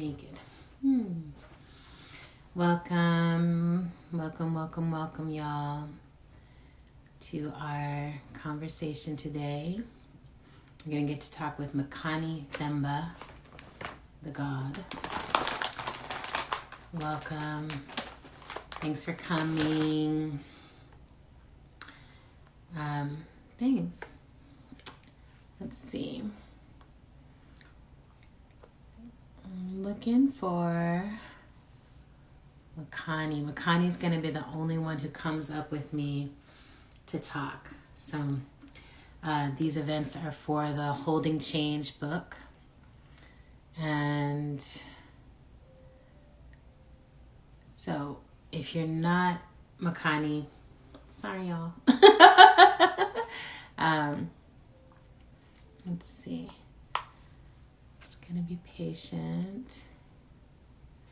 naked. Welcome, y'all, to our conversation today. We're going to get to talk with Makani Themba, the God. Welcome. Thanks for coming. Thanks. Let's see. I'm looking for Makani. Makani's going to be the only one who comes up with me to talk. So these events are for the Holding Change book. And so if you're not Makani, sorry y'all. Let's see. Just gonna be patient.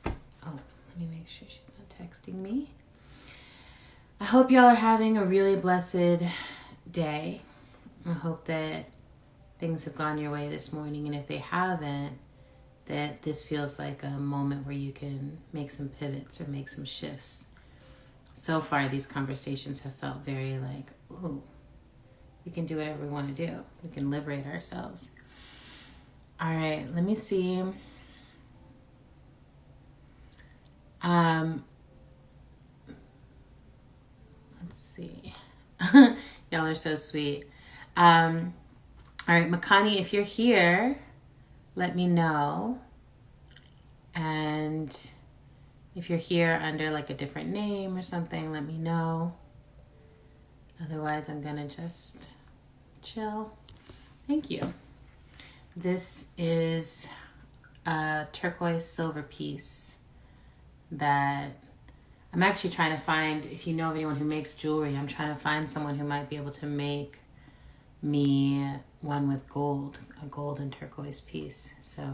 Oh, let me make sure she's not texting me. I hope y'all are having a really blessed day. I hope that things have gone your way this morning, and if they haven't, that this feels like a moment where you can make some pivots or make some shifts. So far, these conversations have felt very like, ooh, we can do whatever we want to do. We can liberate ourselves. All right, let me see. Let's see. Y'all are so sweet. All right, Makani, if you're here, let me know. And if you're here under like a different name or something, let me know. Otherwise, I'm gonna just chill. Thank you. This is a turquoise silver piece that I'm actually trying to find. If you know of anyone who makes jewelry, I'm trying to find someone who might be able to make me one with gold, a gold and turquoise piece. So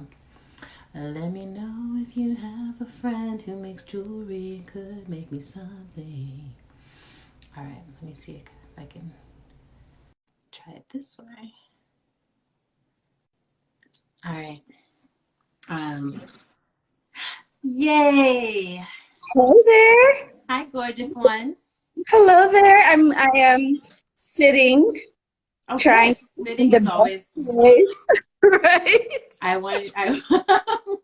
let me know if you have a friend who makes jewelry, could make me something. All right, let me see if I can try it this way. All right. Yay! Hey there. Hi, gorgeous one. Hello there. I am sitting, trying Okay, to sitting find the is best always. place. Right?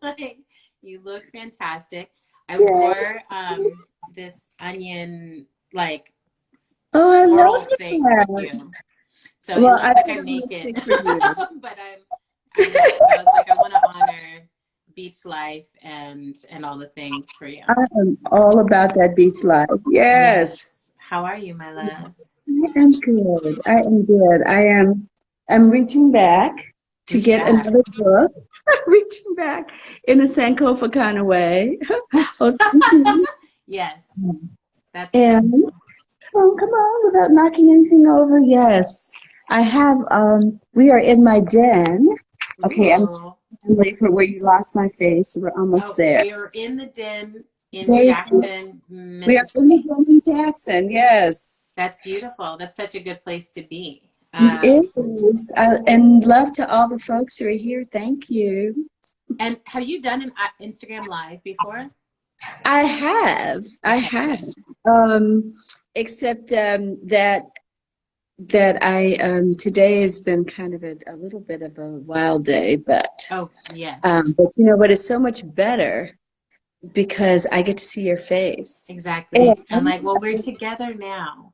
Like, you look fantastic. I Yeah. wore this onion like Oh, I floral love thing for that. you. So it Well, looks I like think I'm I'm gonna naked, stick for you. but I was like, I want to honor beach life and all the things for you. I am all about that beach life. Yes. Yes. How are you, my love? I am good. I am good. I'm reaching back to Reach get back. another book. Reaching back in a Sankofa kind of way. Oh, thank you. Yes, that's And beautiful. oh, come on, without knocking anything over. Yes, I have. We are in my den. Okay, I'm Ooh. late for where you lost my face. We're almost Oh, there. we are in the den in Baby, Jackson, we are in the Mississippi. den in Jackson. Yes, That's beautiful. That's such a good place to be. it is. And love to all the folks who are here. Thank you. And have you done an Instagram live before? I have. I Okay, have. good. Except that I today has been kind of a little bit of a wild day, Oh, yes, but you know what is so much better because I get to see your face. And exactly. I'm like, well, we're together now.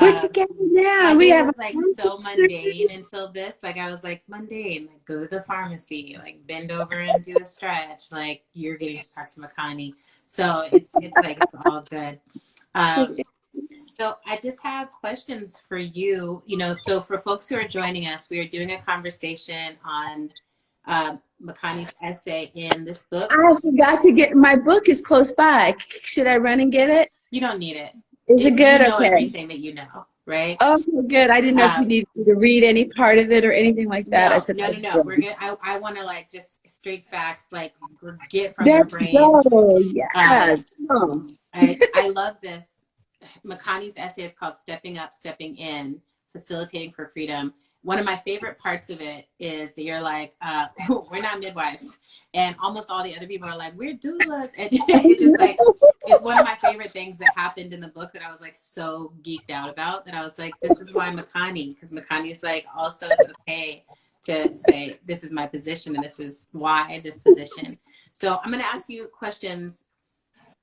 we're Um, together now. my We day have a was like constant so mundane series. until this. Like I was like mundane, like go to the pharmacy, like bend over and do a stretch. Like you're getting to talk to Makani, so it's like it's all good. Um, so I just have questions for you. So for folks who are joining us, we are doing a conversation on Makani's essay in this book. I forgot to get my book is close by. Should I run and get it? You don't need it. Is it You good? know Okay. everything that you know, right? Okay, good. I didn't know if you Um, needed me to read any part of it or anything like that. I no, said, no, oh, no, no. good. We're good. I want to like just straight facts, like get from your Let's brain. go. Um, Yes. Come on. I love this. Makani's essay is called "Stepping Up, Stepping In: Facilitating for Freedom." one of my favorite parts of it is that you're like, we're not midwives. And almost all the other people are like, we're doulas. And it's just like, it's one of my favorite things that happened in the book that I was like so geeked out about, that I was like, this is why Makani, because Makani is like, also it's okay to say, this is my position and this is why this position. So I'm going to ask you questions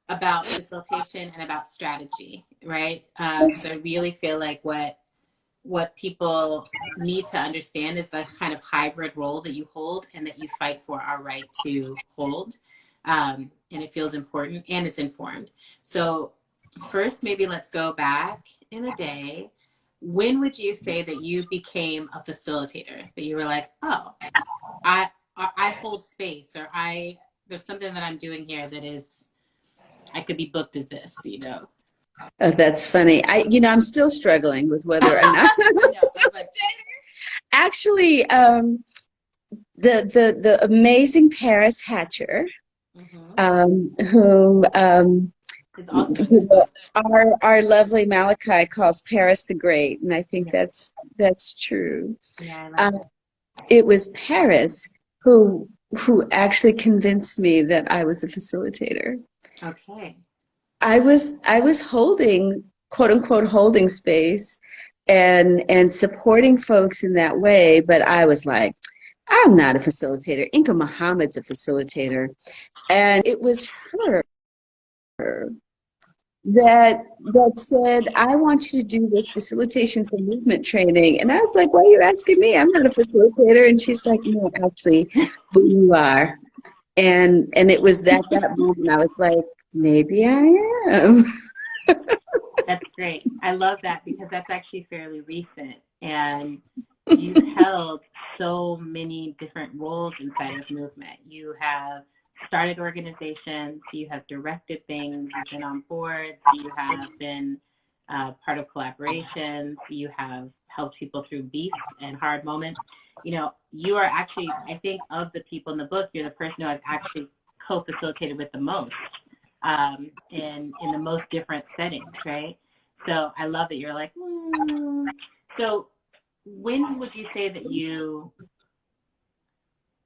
about facilitation and about strategy, right? Because I really feel like what people need to understand is the kind of hybrid role that you hold and that you fight for our right to hold. And it feels important and it's informed. So first, maybe let's go back in the day. When would you say that you became a facilitator? That you were like, oh, I hold space, or there's something that I'm doing here that is, I could be booked as this, you know? Oh, that's funny. I'm still struggling with whether or not. Actually, the amazing Paris Hatcher, who is also in this book. our lovely Malachi calls Paris the Great, and I think that's true. Yeah, I like that. It was Paris who actually convinced me that I was a facilitator. Okay. I was holding, quote unquote, holding space and supporting folks in that way, but I was like, I'm not a facilitator. Inka Muhammad's a facilitator. And it was her that said, I want you to do this facilitation for movement training. And I was like, why are you asking me? I'm not a facilitator. And she's like, no, actually, but you are. And it was that moment I was like, maybe I am. That's great. I love that because that's actually fairly recent. And you've held so many different roles inside of movement. You have started organizations, you have directed things, you've been on boards, you have been part of collaborations, you have helped people through beef and hard moments. You know, you are actually, I think, of the people in the book, you're the person who I've actually co-facilitated with the most. In the most different settings, right? So I love that you're like, So when would you say that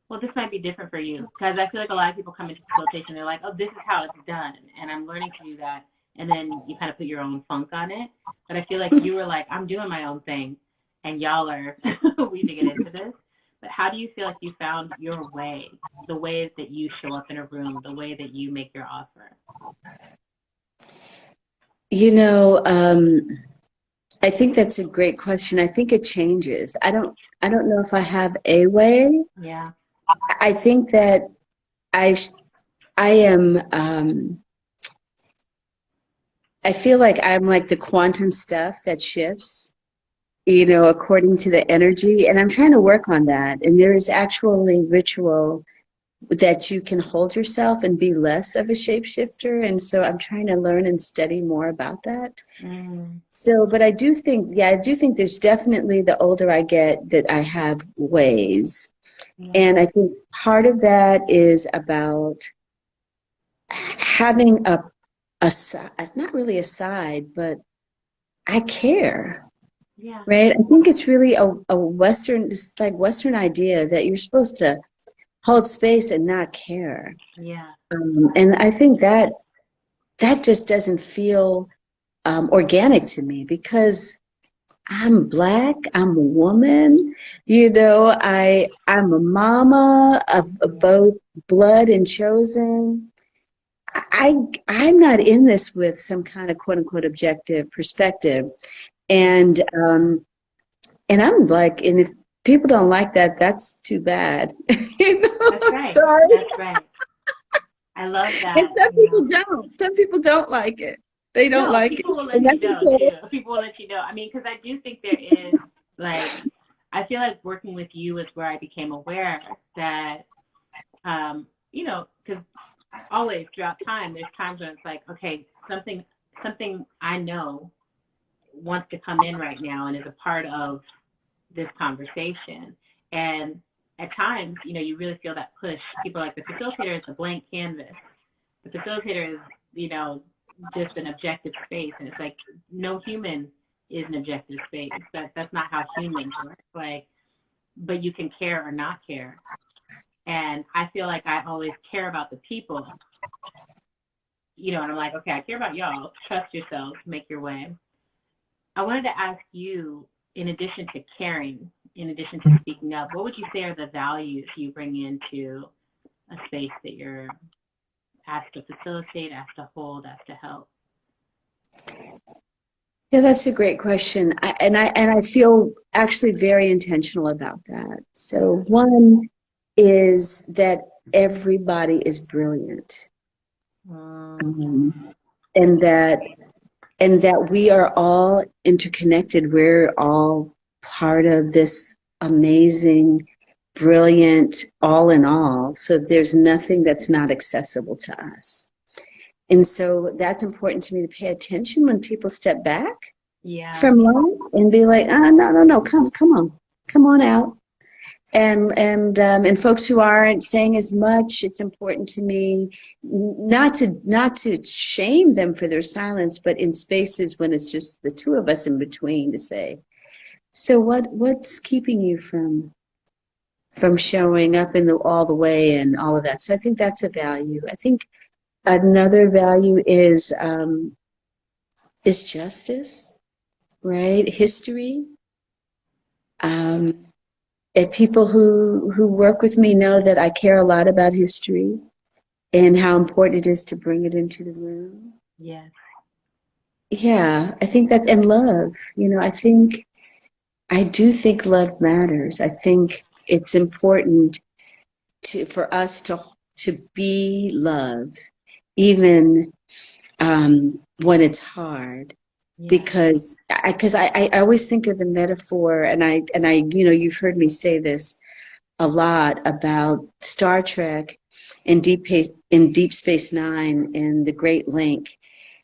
well, this might be different for you, because I feel like a lot of people come into facilitation, they're like, oh, this is how it's done, and I'm learning to do that, and then you kind of put your own funk on it. But I feel like you were like, I'm doing my own thing, and y'all are weaving it into this. But how do you feel like you found your way, the way that you show up in a room, the way that you make your offer? I think that's a great question. I think it changes. I don't know if I have a way. Yeah. I think that I am, I feel like I'm like the quantum stuff that shifts, according to the energy. And I'm trying to work on that. And there is actually ritual that you can hold yourself and be less of a shapeshifter. And so I'm trying to learn and study more about that. So, but I do think there's definitely, the older I get, that I have ways. And I think part of that is about having a not really a side, but I care. Yeah. Right? I think it's really a Western, just like Western idea that you're supposed to hold space and not care. Yeah. And I think that just doesn't feel organic to me, because I'm Black, I'm a woman, I'm a mama of both blood and chosen. I'm not in this with some kind of quote unquote objective perspective. And I'm like, and if people don't like that, that's too bad. That's right. Sorry. That's right. I love that. And some people don't. Some people don't like it. They don't like it. People will let you know too. People will let you know. I mean, because I do think there is, like, I feel like working with you is where I became aware that, because always throughout time, there's times when it's like, okay, something I know wants to come in right now and is a part of this conversation. And at times, you really feel that push. People are like, the facilitator is a blank canvas. The facilitator is, just an objective space. And it's like, no human is an objective space. That's not how humans work. Like, but you can care or not care. And I feel like I always care about the people, and I'm like, okay, I care about y'all. Trust yourselves, make your way. I wanted to ask you, in addition to caring, in addition to speaking up, what would you say are the values you bring into a space that you're asked to facilitate, asked to hold, asked to help? Yeah, that's a great question. I feel actually very intentional about that. So one is that everybody is brilliant. Um, and that we are all interconnected. We're all part of this amazing, brilliant all in all. So there's nothing that's not accessible to us. And so that's important to me to pay attention when people step back from life and be like, no, come on out. And folks who aren't saying as much, it's important to me not to shame them for their silence, but in spaces when it's just the two of us in between, to say, so what's keeping you from showing up all the way and all of that. So I think that's a value. I think another value is justice, right? History. And people who work with me know that I care a lot about history and how important it is to bring it into the room. Yes. Yeah, I think that, and love, I do think love matters. I think it's important for us to be love, even when it's hard. Because I always think of the metaphor, and I you've heard me say this a lot about Star Trek and Deep Space Nine and the Great Link,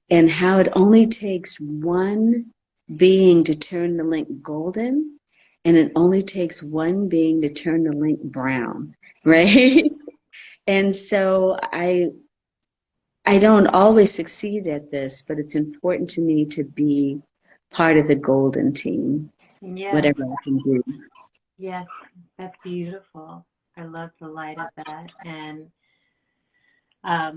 and how it only takes one being to turn the link golden, and it only takes one being to turn the link brown, right? And so I don't always succeed at this, but it's important to me to be part of the golden team, whatever I can do. Yes, that's beautiful. I love the light of that. And I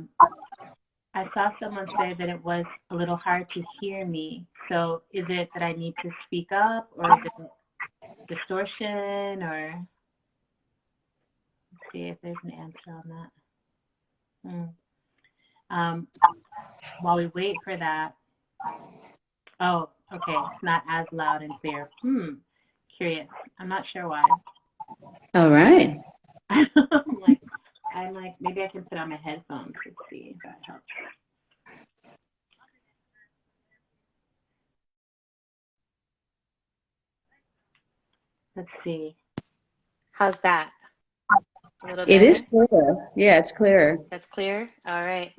saw someone say that it was a little hard to hear me. So is it that I need to speak up, or is it distortion, or let's see if there's an answer on that. While we wait for that, oh, okay, it's not as loud and clear. Curious. I'm not sure why. All right. I'm like, maybe I can put on my headphones to see if that helps. Let's see. How's that? A little better? It is clear. Yeah, it's clear. That's clear? All right.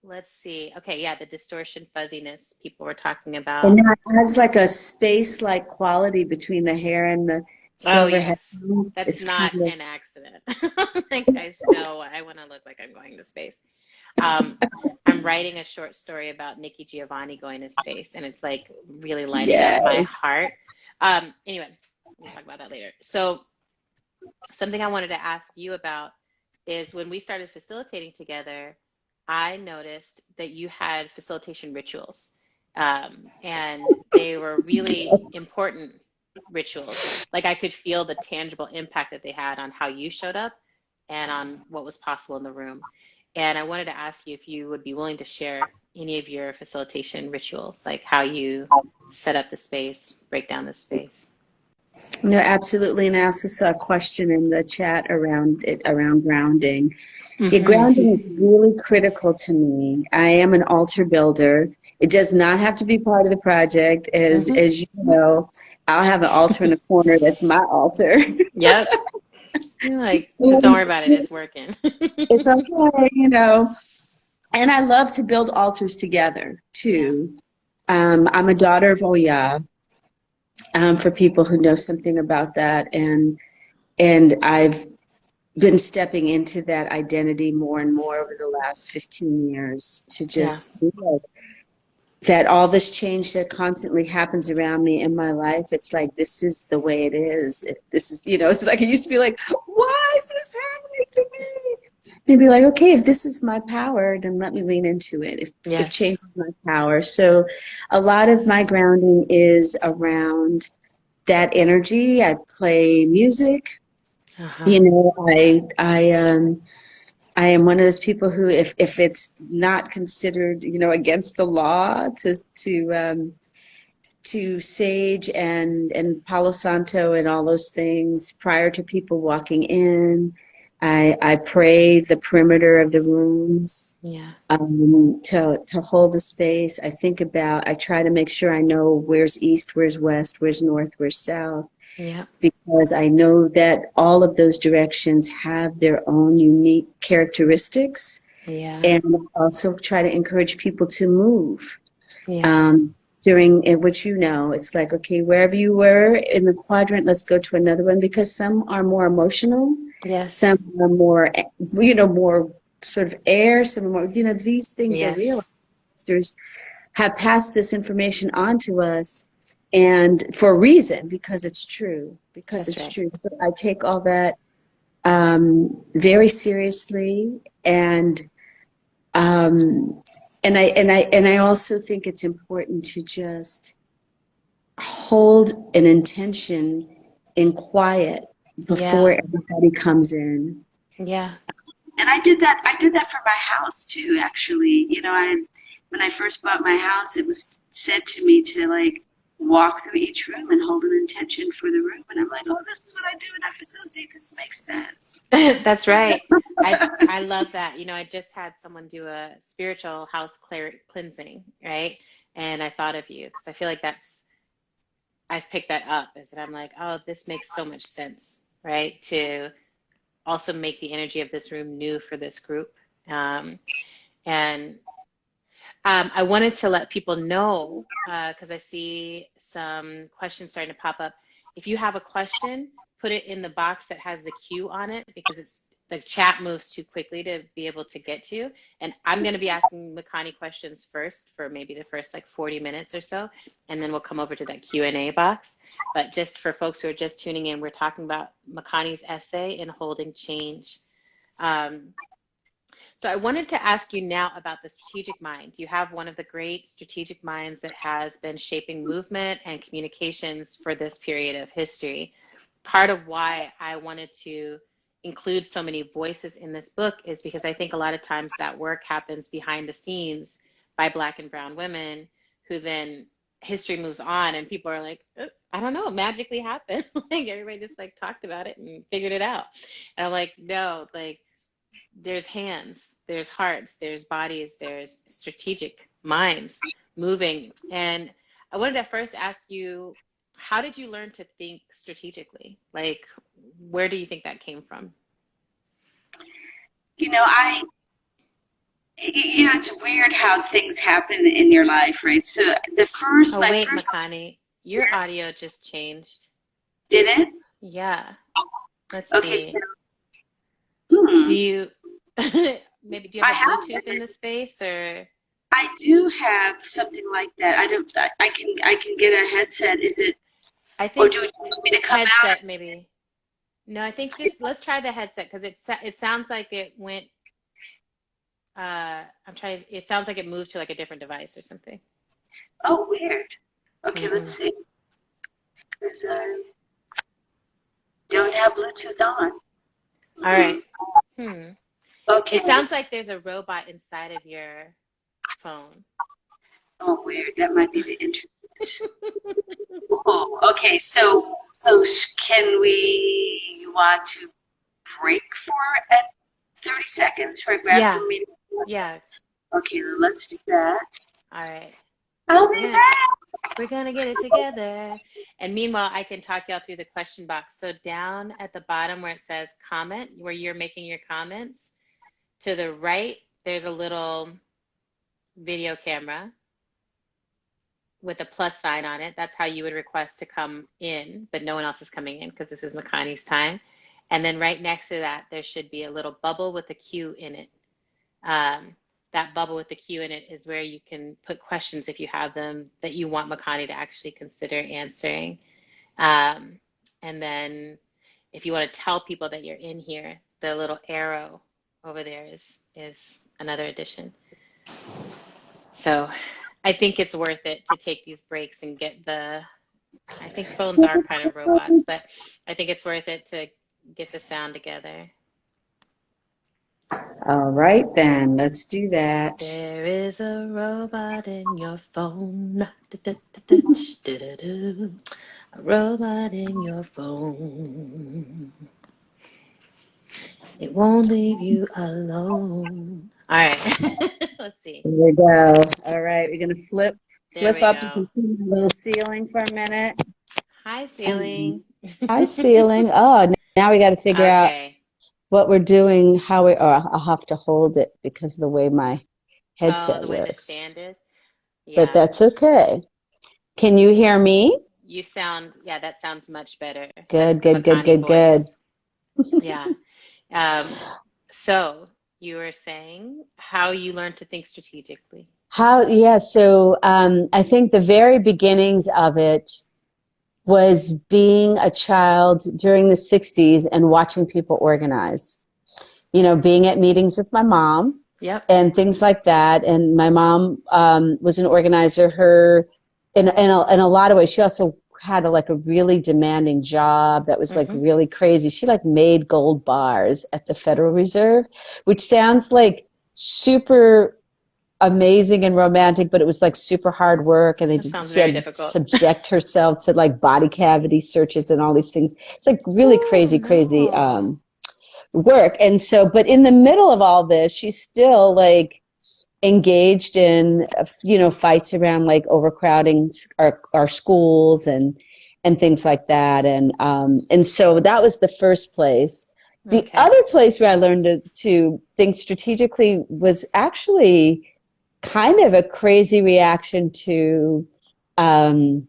Let's see. Okay, yeah, the distortion, fuzziness people were talking about. And now it has like a space-like quality between the hair and the silver headphones. That's it's not kind of... an accident. I think I know I want to look like I'm going to space. I'm writing a short story about Nikki Giovanni going to space, and it's like really lighting up my heart. Anyway, we'll talk about that later. So something I wanted to ask you about is when we started facilitating together, I noticed that you had facilitation rituals, and they were really important rituals. Like I could feel the tangible impact that they had on how you showed up and on what was possible in the room. And I wanted to ask you if you would be willing to share any of your facilitation rituals, like how you set up the space, break down the space. No, absolutely. And I also saw a question in the chat around grounding. Yeah, grounding is really critical to me. I am an altar builder. It does not have to be part of the project. As you know, I'll have an altar in the corner. That's my altar. Yep. You're like, just don't worry about it. It's working. It's okay, And I love to build altars together, too. Yeah. I'm a daughter of Oya, for people who know something about that. And I've been stepping into that identity more and more over the last 15 years to just build. that all this change that constantly happens around me in my life, it's like, this is the way it is. This is, it's like, it used to be like, why is this happening to me? And be like, okay, if this is my power, then let me lean into it. If Yes. change is my power. So a lot of my grounding is around that energy. I play music. Uh-huh. You know, I am one of those people who, if it's not considered, against the law to sage and Palo Santo and all those things prior to people walking in, I pray the perimeter of the rooms, Yeah. to hold the space. I try to make sure I know where's east, where's west, where's north, where's south, Yeah. because I know that all of those directions have their own unique characteristics. Yeah. And also try to encourage people to move. Yeah. Um, during which, it's like, okay, wherever you were in the quadrant, let's go to another one, because some are more emotional, Yes. some are more, more sort of air, some are more, these things are real. Yes. There's have passed this information on to us, and for a reason, because it's true, That's right. So I take all that very seriously, and um, and I also think it's important to just hold an intention in quiet Yeah. before everybody comes in. Yeah. And I did that for my house too, actually. When I first bought my house, it was said to me to like walk through each room and hold an intention for the room. And I'm like, oh, this is what I do when I facilitate. This makes sense. That's right. I love that. I just had someone do a spiritual house cleansing, right? And I thought of you because I feel like I've picked that up is that I'm like, oh, this makes so much sense, right? To also make the energy of this room new for this group. And I wanted to let people know, because I see some questions starting to pop up. If you have a question, put it in the box that has the Q on it, because the chat moves too quickly to be able to get to. And I'm going to be asking Makani questions first for maybe the first like 40 minutes or so, and then we'll come over to that Q&A box. But just for folks who are just tuning in, we're talking about Makani's essay in Holding Change. So I wanted to ask you now about the strategic mind. You have one of the great strategic minds that has been shaping movement and communications for this period of history. Part of why I wanted to include so many voices in this book is because I think a lot of times that work happens behind the scenes by Black and brown women, who then history moves on and people are like, I don't know, it magically happened. Like everybody just like talked about it and figured it out. And I'm like, no, like there's hands, there's hearts, there's bodies, there's strategic minds moving. And I wanted to first ask you, how did you learn to think strategically? Like, where do you think that came from? You know, I, it's weird how things happen in your life, right? So Oh, my wait, first, Makani, your yes, audio just changed. did it? Yeah, let's Okay, so, see. Do hmm, you, maybe, do you I have a have Bluetooth in the it. space or? I do have something like that. I can get a headset. Is it, I or think do you want me to come out? headset maybe. No, I think just let's try the headset because it sounds like it went it sounds like it moved to like a different device or something. Oh, weird. Okay, let's Hmm. see. Because I don't have Bluetooth on. All right. Hmm. It Okay. sounds like there's a robot inside of your phone. Oh, weird. That might be the internet. Oh, okay. So can we, you want to break for 30 seconds for a grab Yeah. from me? Yeah. Okay, let's do that. All right. I'll We're be gonna back. we're gonna get it together. And meanwhile, I can talk y'all through the question box. So down at the bottom where it says comment, where you're making your comments, to the right, there's a little video camera with a plus sign on it. That's how you would request to come in, but no one else is coming in because this is Makani's time. And then right next to that, there should be a little bubble with a Q in it. Um, that bubble with the Q in it is where you can put questions if you have them that you want Makani to actually consider answering. Um, and then if you want to tell people that you're in here, the little arrow over there is another addition. So I think it's worth it to take these breaks and get I think phones are kind of robots, but I think it's worth it to get the sound together. All right, then, let's do that. There is a robot in your phone. A robot in your phone. It won't leave you alone. All right. Let's see. Here we go. All right, we're gonna There flip we up. You go. can see my little ceiling for a minute. Hi, And ceiling. hi, ceiling. Oh, now we got to figure out Okay. what we're doing, I'll have to hold it because of the way my Oh, headset the way the works. stand is? But Yeah. that's okay. Can you hear me? You sound, yeah, that sounds much better. That's Good, the good, good, Makani good, good. voice. Yeah. Um, so you were saying how you learn to think strategically. Yeah, so I think the very beginnings of it was being a child during the 60s and watching people organize. You know, being at meetings with my mom Yep. and things like that. And my mom was an organizer. In a lot of ways, she also had a really demanding job that was like Mm-hmm. really crazy. She like made gold bars at the Federal Reserve, which sounds like super amazing and romantic, but it was like super hard work, and That sounds she very had to difficult. subject herself to like body cavity searches and all these things. It's like really Oh, crazy no. work. And so, but in the middle of all this, she's still like engaged in, fights around like overcrowding our schools and things like that. And so that was the first place. The Okay. other place where I learned to think strategically was actually kind of a crazy reaction um,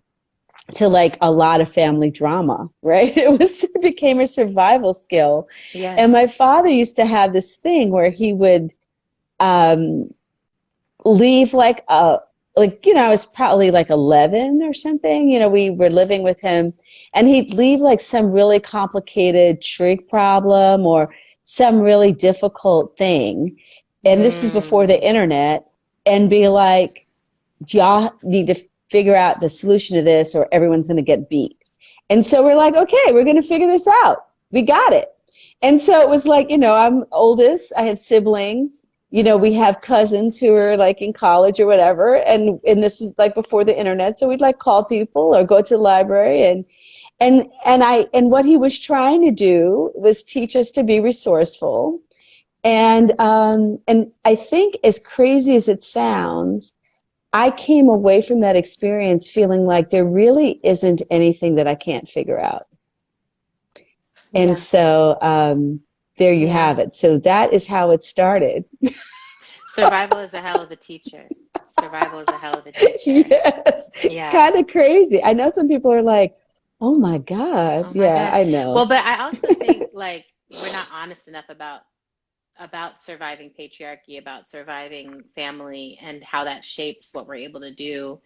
to like a lot of family drama, right? It became a survival skill. And my Yes. father used to have this thing where he would um, leave I was probably like 11 or something. We were living with him, and he'd leave like some really complicated trig problem or some really difficult thing. And this is before the Mm. internet, and be like, y'all need to figure out the solution to this or everyone's going to get beat. And so we're like, okay, we're going to figure this out. We got it. And so it was like, I'm oldest. I have siblings. We have cousins who are like in college or whatever. And this is like before the internet. So we'd like call people or go to the library and what he was trying to do was teach us to be resourceful. And I think, as crazy as it sounds, I came away from that experience feeling like there really isn't anything that I can't figure out. And Yeah. so there you Yeah. have it. So that is how it started. Survival is a hell of a teacher. Survival is a hell of a teacher. Yes, it's Yeah. kind of crazy. I know some people are like, oh my God. Oh my Yeah, God. I know. Well, but I also think like we're not honest enough about surviving patriarchy, about surviving family and how that shapes what we're able to do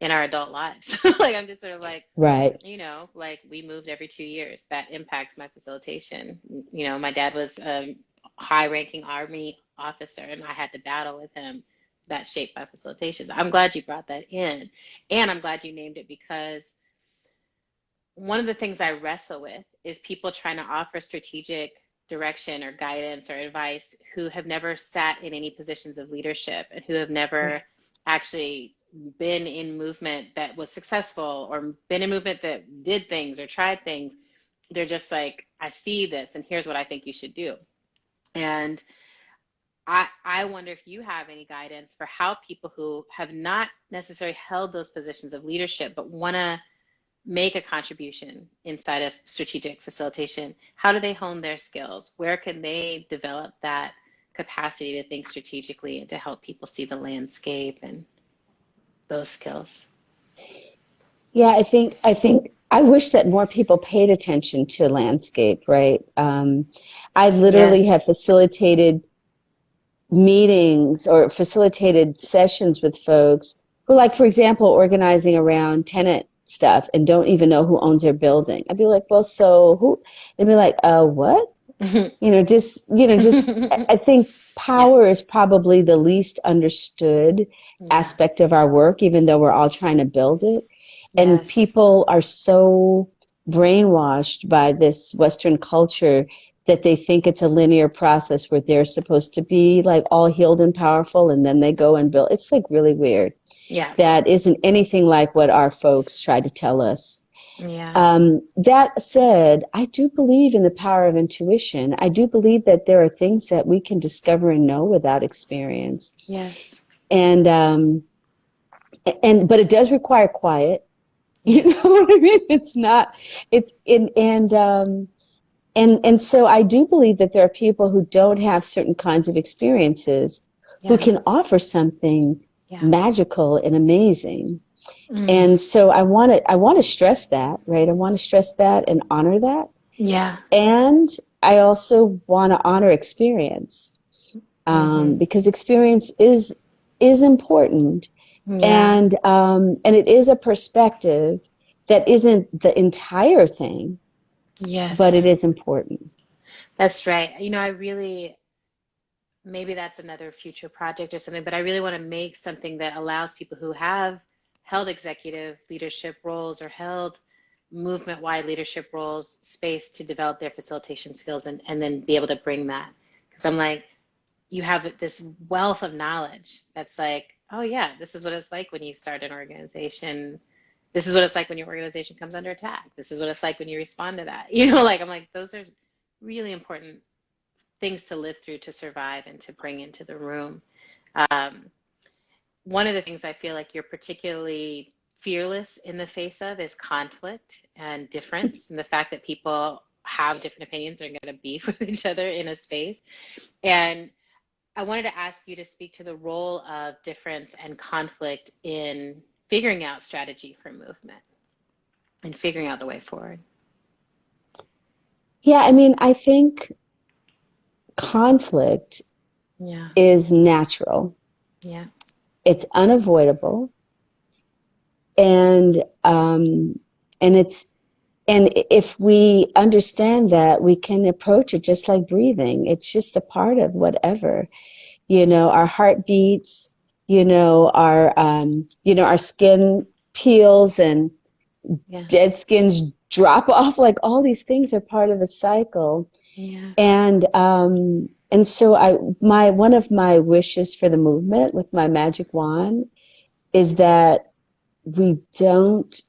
in our adult lives. Like I'm just sort of like, Right. like we moved every 2 years. That impacts my facilitation. My dad was a high-ranking Army officer, and I had to battle with him. That shaped my facilitation. So I'm glad you brought that in, and I'm glad you named it because one of the things I wrestle with is people trying to offer strategic direction or guidance or advice who have never sat in any positions of leadership and who have never actually been in movement that was successful or been in movement that did things or tried things. They're just like, I see this and here's what I think you should do. And I wonder if you have any guidance for how people who have not necessarily held those positions of leadership but want to make a contribution inside of strategic facilitation, how do they hone their skills? Where can they develop that capacity to think strategically and to help people see the landscape and those skills? Yeah, I think I wish that more people paid attention to landscape, right? I literally have Yes. facilitated meetings or facilitated sessions with folks who, like, for example, organizing around tenant stuff and don't even know who owns their building. I'd be like, well, so who? They'd be like, what? I think Yeah. power is probably the least understood Yeah. aspect of our work, even though we're all trying to build it. And Yes. people are so brainwashed by this Western culture that they think it's a linear process where they're supposed to be like all healed and powerful, and then they go and build. It's like really weird. Yeah. That isn't anything like what our folks try to tell us. Yeah. That said, I do believe in the power of intuition. I do believe that there are things that we can discover and know without experience. Yes. And but it does require quiet. You know Yes. what I mean? It's not. It's in and so I do believe that there are people who don't have certain kinds of experiences who Yeah. can offer something Yeah. magical and amazing. Mm. And so I want to stress that, right? I want to stress that and honor that. Yeah. And I also want to honor experience, Mm-hmm. because experience is important, Yeah. and it is a perspective that isn't the entire thing, but it Yes. is important. That's right. I really, maybe that's another future project or something, but I really want to make something that allows people who have held executive leadership roles or held movement-wide leadership roles space to develop their facilitation skills and then be able to bring that. Because I'm like, you have this wealth of knowledge that's like, oh yeah, this is what it's like when you start an organization. This is what it's like when your organization comes under attack. This is what it's like when you respond to that. Like I'm like, those are really important things to live through to survive and to bring into the room. Um, One of the things I feel like you're particularly fearless in the face of is conflict and difference, and the fact that people have different opinions are going to beef with each other in a space. And I wanted to ask you to speak to the role of difference and conflict in figuring out strategy for movement and figuring out the way forward. Yeah, I mean, I think conflict Yeah, is natural. yeah, It's unavoidable, and um, and it's and if we understand that, we can approach it just like breathing. It's just a part of whatever. Our heartbeats. Our skin peels and yeah, dead skins drop off. Like all these things are part of a cycle. yeah, And so one of my wishes for the movement with my magic wand is that we don't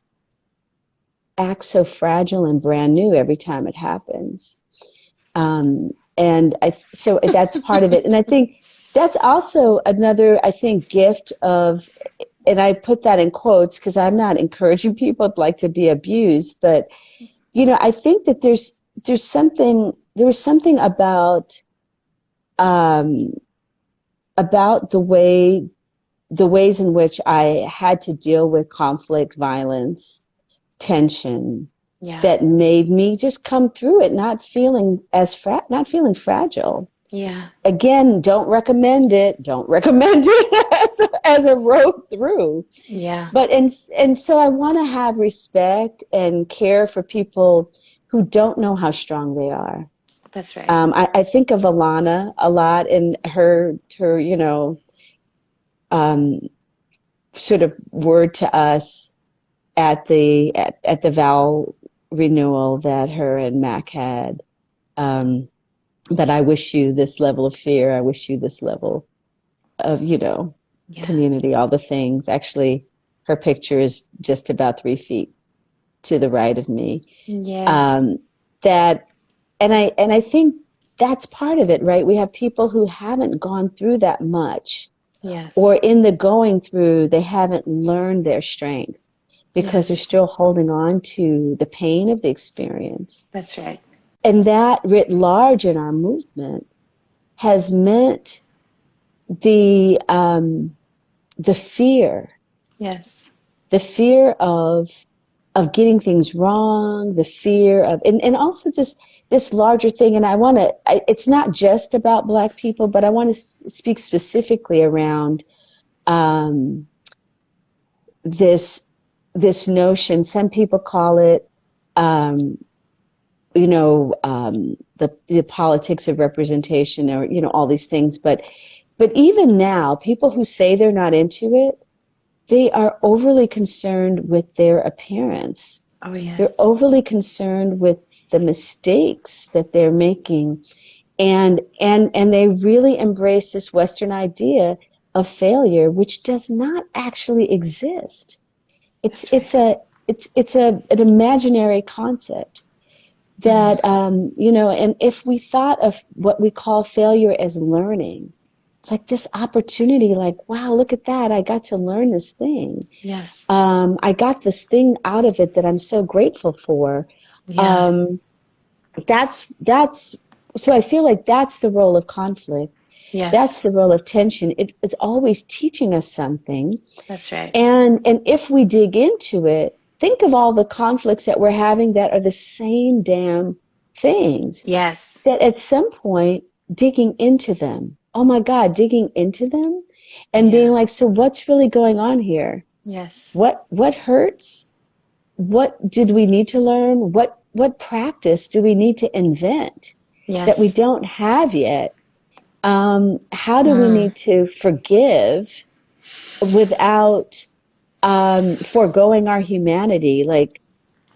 act so fragile and brand new every time it happens. So that's part of it. And I think that's also another, I think, gift of, and I put that in quotes because I'm not encouraging people to like to be abused, but I think that there was something um, about the ways in which I had to deal with conflict, violence, tension, yeah, that made me just come through it not feeling not feeling fragile. yeah, Again, don't recommend it as a road through. yeah. But and so I want to have respect and care for people who don't know how strong they are. That's right. I think of Alana a lot, and her um, sort of word to us at the vow renewal that her and Mac had. But I wish you this level of fear. I wish you this level of, Yeah, community, all the things. Actually, her picture is just about 3 feet to the right of me. yeah, Um, that, and I think that's part of it, right? We have people who haven't gone through that much, or yes, in the going through, they haven't learned their strength because they're yes. still holding on to the pain of the experience. That's right. And that writ large in our movement has meant the the fear Yes. the fear of getting things wrong, the fear of, and also just this larger thing. And it's not just about Black people, but I want to speak specifically around um, this notion. Some people call it, um, the politics of representation, or all these things. But even now, people who say they're not into it, they are overly concerned with their appearance. Oh, yes. They're overly concerned with the mistakes that they're making, and they really embrace this Western idea of failure, which does not actually exist. It's an imaginary concept that and if we thought of what we call failure as learning, like this opportunity, like, wow, look at that, I got to learn this thing. Yes. I got this thing out of it that I'm so grateful for. Yeah. That's so I feel like that's the role of conflict. Yes. That's the role of tension. It is always teaching us something. That's right. And if we dig into it, think of all the conflicts that we're having that are the same damn things. Yes. That at some point, digging into them, oh my God, digging into them and being like, so what's really going on here? Yes. What hurts? What did we need to learn? What practice do we need to invent that we don't have yet? How do we need to forgive without foregoing our humanity? Like,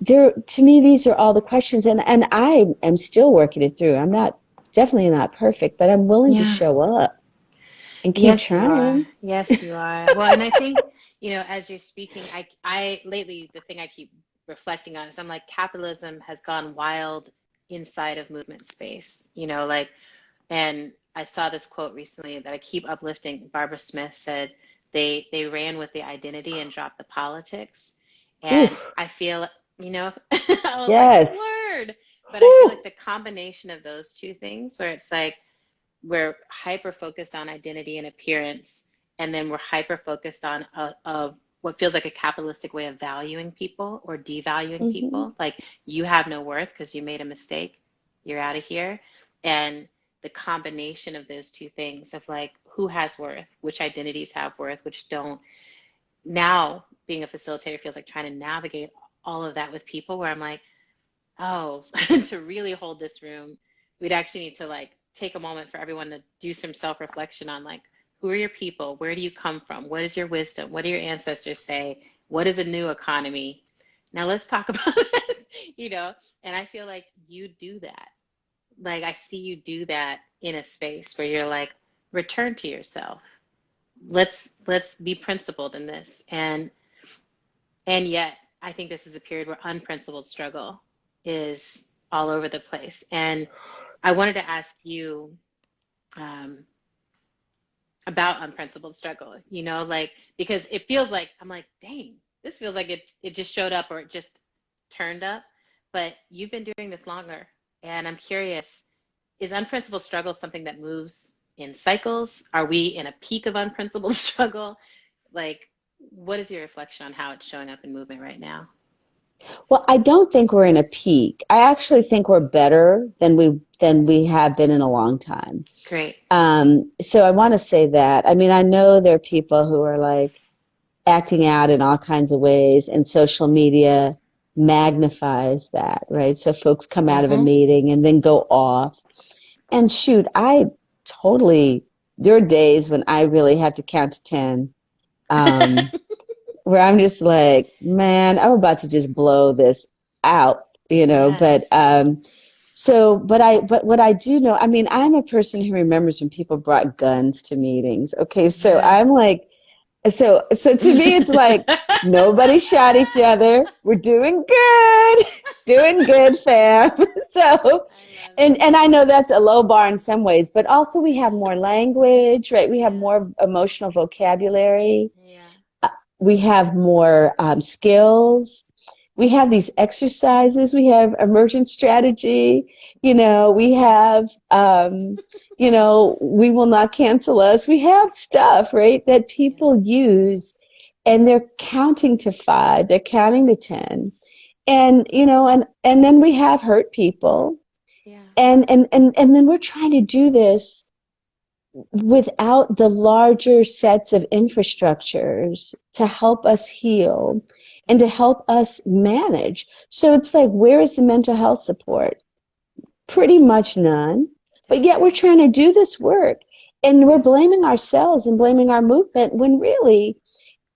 to me, these are all the questions, and I am still working it through. I'm definitely not perfect, but I'm willing to show up and keep trying. Yes, you are. Well, and I think, as you're speaking, I lately, the thing I keep reflecting on is I'm like, capitalism has gone wild inside of movement space, and I saw this quote recently that I keep uplifting. Barbara Smith said they ran with the identity and dropped the politics. And Oof. I feel, I was Yes. like, Lord. But I feel like the combination of those two things, where it's like we're hyper focused on identity and appearance, and then we're hyper focused on what feels like a capitalistic way of valuing people or devaluing people. Like, you have no worth because you made a mistake. You're out of here. And the combination of those two things of like, who has worth, which identities have worth, which don't. Now, being a facilitator feels like trying to navigate all of that with people, where I'm like, oh, to really hold this room, we'd actually need to like take a moment for everyone to do some self-reflection on like, who are your people? Where do you come from? What is your wisdom? What do your ancestors say? What is a new economy? Now let's talk about this, and I feel like you do that. Like, I see you do that in a space where you're like, return to yourself. Let's be principled in this. And yet I think this is a period where unprincipled struggle is all over the place. And I wanted to ask you about unprincipled struggle, because it feels like, I'm like, dang, this feels like it just showed up, or it just turned up. But you've been doing this longer. And I'm curious, is unprincipled struggle something that moves in cycles? Are we in a peak of unprincipled struggle? Like, what is your reflection on how it's showing up in movement right now? Well, I don't think we're in a peak. I actually think we're better than we have been in a long time. Great. So I want to say that. I mean, I know there are people who are like acting out in all kinds of ways, and social media magnifies that, right? So folks come out of a meeting and then go off. And shoot, there are days when I really have to count to 10. Where I'm just like, man, I'm about to just blow this out, Yes. But what I do know, I mean, I'm a person who remembers when people brought guns to meetings. Okay, so I'm like, so to me, it's like, nobody shot each other. We're doing good, fam. So, and I know that's a low bar in some ways, but also we have more language, right? We have more emotional vocabulary. We have more skills. We have these exercises. We have emergent strategy. We have, we will not cancel us. We have stuff, right, that people use and they're counting to 5, they're counting to 10. And, and then we have hurt people. Yeah. And then we're trying to do this without the larger sets of infrastructures to help us heal and to help us manage. So it's like, where is the mental health support? Pretty much none. But That's yet we're right. trying to do this work and we're blaming ourselves and blaming our movement when really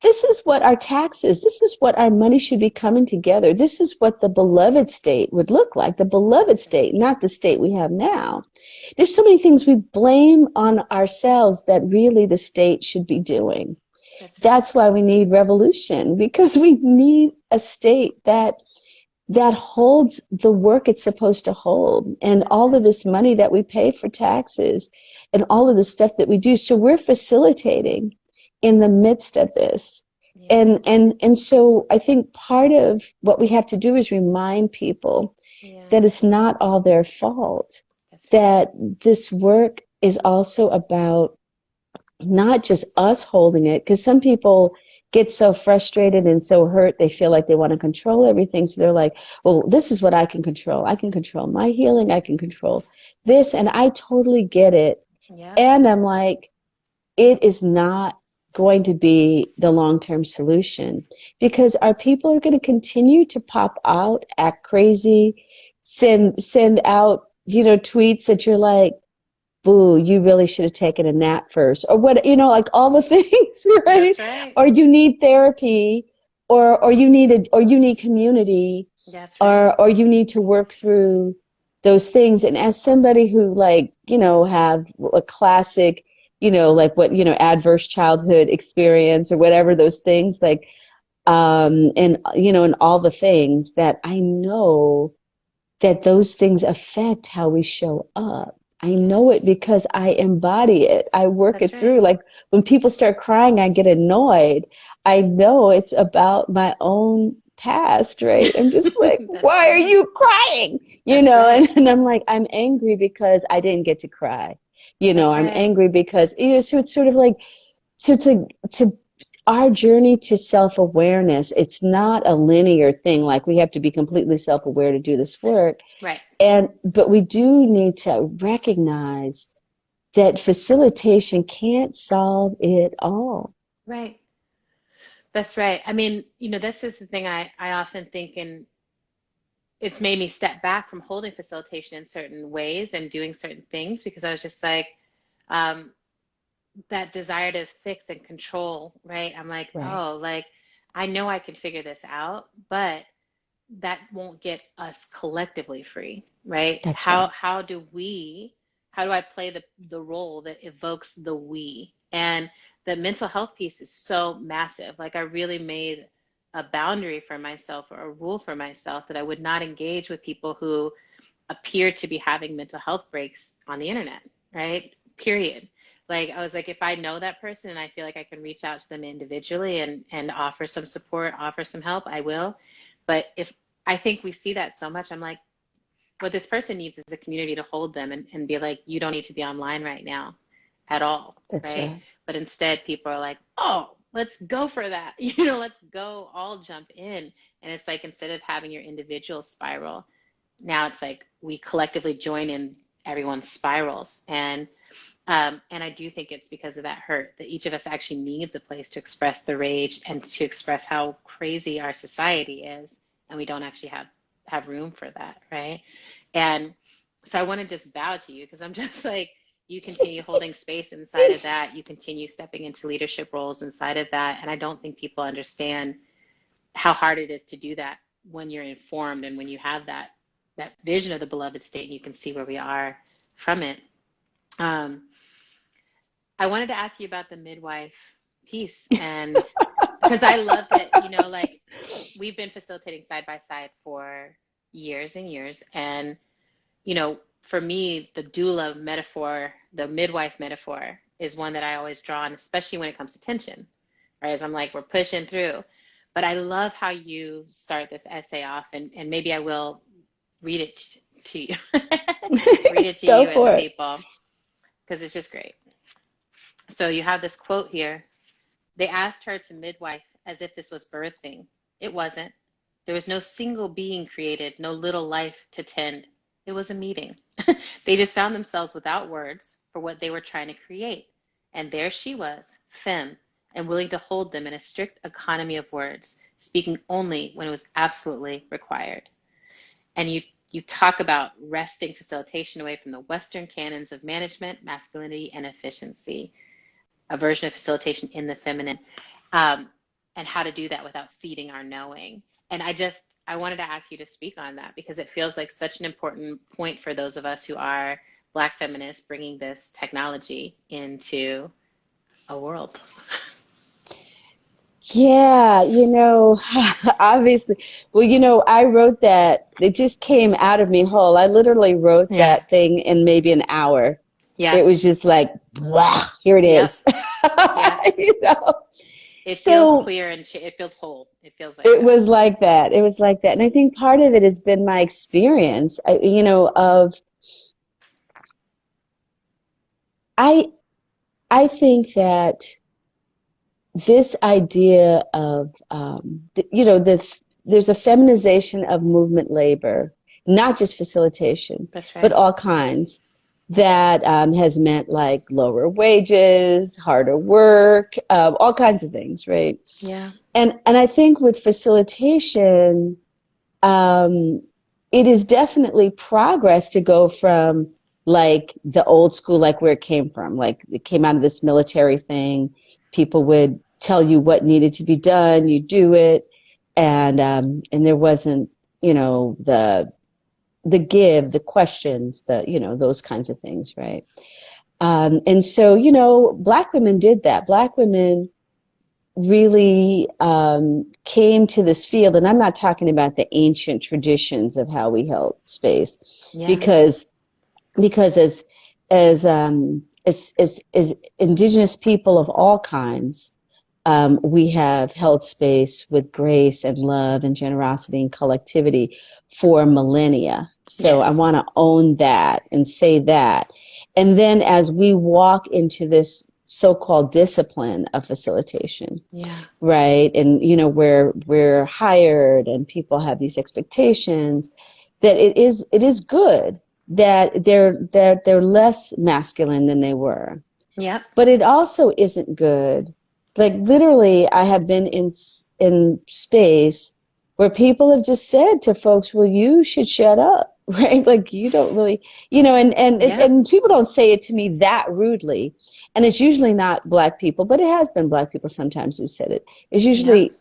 this is what our taxes, this is what our money should be coming together. This is what the beloved state would look like, the beloved That's right. state, not the state we have now. There's so many things we blame on ourselves that really the state should be doing. That's right. That's why we need revolution, because we need a state that holds the work it's supposed to hold, and That's all right. of this money that we pay for taxes and all of the stuff that we do. So we're facilitating in the midst of this. Yeah. And so I think part of what we have to do is remind people Yeah. that it's not all their fault, That's right. that this work is also about not just us holding it, because some people get so frustrated and so hurt, they feel like they want to control everything. So they're like, well, this is what I can control. I can control my healing. I can control this. And I totally get it. Yeah. And I'm like, it is not going to be the long-term solution, because our people are going to continue to pop out, act crazy, send out, tweets that you're like, boo, you really should have taken a nap first, or what, like all the things, right? That's right. Or you need therapy, or you need community, That's right. or you need to work through those things. And as somebody who, like, have a classic, like what, adverse childhood experience or whatever, those things, like, and all the things that I know, that those things affect how we show up. I know it Yes. because I embody it. I work That's it right. through. Like when people start crying, I get annoyed. I know it's about my own past, right? I'm just like, That's why are right. you crying? That's right. And I'm like, I'm angry because I didn't get to cry. That's I'm right. angry because, so it's sort of like, so to our journey to self-awareness, it's not a linear thing. Like we have to be completely self-aware to do this work. Right. But we do need to recognize that facilitation can't solve it all. Right. That's right. I mean, this is the thing I often think, and it's made me step back from holding facilitation in certain ways and doing certain things because I was just like, um, that desire to fix and control, right? I'm like, Right. oh, like I know I can figure this out, but that won't get us collectively free, right? That's How right. how do we how do I play the role that evokes the we? And the mental health piece is so massive. Like I really made a boundary for myself or a rule for myself that I would not engage with people who appear to be having mental health breaks on the internet, right? Period. Like I was like, if I know that person and I feel like I can reach out to them individually and offer some support, offer some help, I will. But if I think we see that so much, I'm like, what this person needs is a community to hold them and be like, you don't need to be online right now at all, That's right? right. But instead, people are like, oh, let's go for that. Let's go all jump in. And it's like, instead of having your individual spiral, now it's like we collectively join in everyone's spirals. And I do think it's because of that hurt that each of us actually needs a place to express the rage and to express how crazy our society is, and we don't actually have room for that, right? And so I want to just bow to you because I'm just like, you continue holding space inside of that, you continue stepping into leadership roles inside of that, and I don't think people understand how hard it is to do that when you're informed and when you have that vision of the beloved state and you can see where we are from it. Um, I wanted to ask you about the midwife piece, and because I loved it, like we've been facilitating side by side for years and years. And, for me, the doula metaphor, the midwife metaphor is one that I always draw on, especially when it comes to tension, right? As I'm like, we're pushing through. But I love how you start this essay off, and maybe I will read it to you, read it to Go you and the for it. people, because it's just great. So you have this quote here. They asked her to midwife as if this was birthing. It wasn't. There was no single being created, no little life to tend. It was a meeting. They just found themselves without words for what they were trying to create. And there she was, femme, and willing to hold them in a strict economy of words, speaking only when it was absolutely required. And you talk about wresting facilitation away from the Western canons of management, masculinity, and efficiency, a version of facilitation in the feminine, and how to do that without ceding our knowing. And I wanted to ask you to speak on that because it feels like such an important point for those of us who are Black feminists bringing this technology into a world. Yeah, obviously. Well, I wrote that. It just came out of me whole. I literally wrote Yeah. that thing in maybe an hour. Yeah. It was just like, blah, here it Yep. is. Yeah. You know? It feels So clear and it feels whole. It feels like it that. was like that. It was like that. And I think part of it has been my experience, of I I think that this idea of there's a feminization of movement labor, not just facilitation, That's but right. all kinds, that has meant like lower wages, harder work, all kinds of things, right? Yeah. And I think with facilitation, um, it is definitely progress to go from like the old school, like where it came from, like it came out of this military thing. People would tell you what needed to be done, you do it, and there wasn't, the give, the questions, those kinds of things, right? And so, Black women did that. Black women really came to this field, and I'm not talking about the ancient traditions of how we held space, Yeah. because as indigenous people of all kinds, we have held space with grace and love and generosity and collectivity for millennia. So I Yes. want to own that and say that. And then as we walk into this so-called discipline of facilitation, Yeah. right? And where we're hired and people have these expectations, that it is good that they're less masculine than they were. Yep. But it also isn't good. Like literally, I have been in space where people have just said to folks, "Well, you should shut up." Right? Like you don't really, Yep. and people don't say it to me that rudely. And it's usually not Black people, but it has been Black people sometimes who said it. It's Yep. usually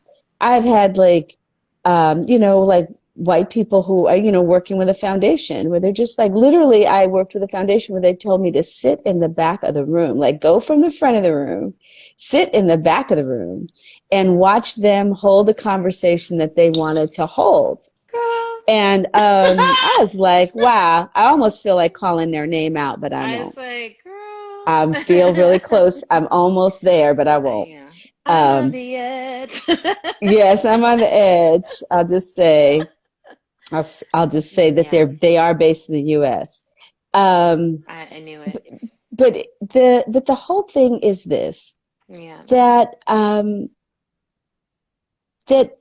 I've had like, like white people who are, working with a foundation where they're just like, literally, I worked with a foundation where they told me to sit in the back of the room, like go from the front of the room, sit in the back of the room and watch them hold the conversation that they wanted to hold. Girl. And I was like, wow, I almost feel like calling their name out, but I I was won't. like, girl. I feel really close. I'm almost there, but I won't. Yeah. I'm on Um, the edge. yes, I'm on the edge. I'll just say that Yeah. they are based in the U.S. Um, I knew it. but the whole thing is this, Yeah. that that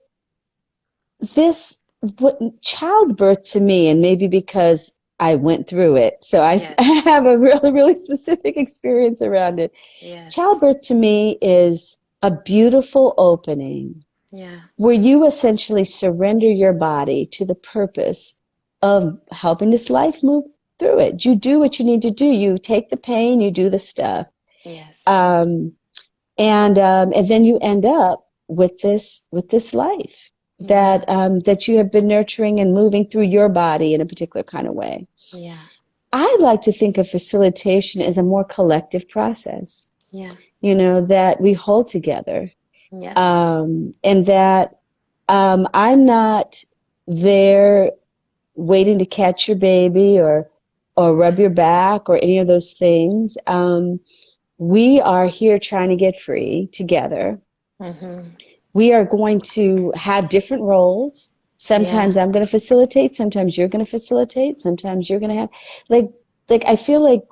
this what childbirth to me, and maybe because I went through it, so I Yes. have a really really specific experience around it. Yes. Childbirth to me is a beautiful opening Yeah. where you essentially surrender your body to the purpose of helping this life move through it. You do what you need to do. You take the pain, you do the stuff. Yes. Um, and then you end up with this life Yeah. that you have been nurturing and moving through your body in a particular kind of way. Yeah. I like to think of facilitation as a more collective process, Yeah. that we hold together, Yeah. and that I'm not there waiting to catch your baby or rub your back or any of those things. We are here trying to get free together. Mm-hmm. We are going to have different roles. Yeah. Sometimes I'm going to facilitate. Sometimes you're going to facilitate. Sometimes you're going to have like I feel like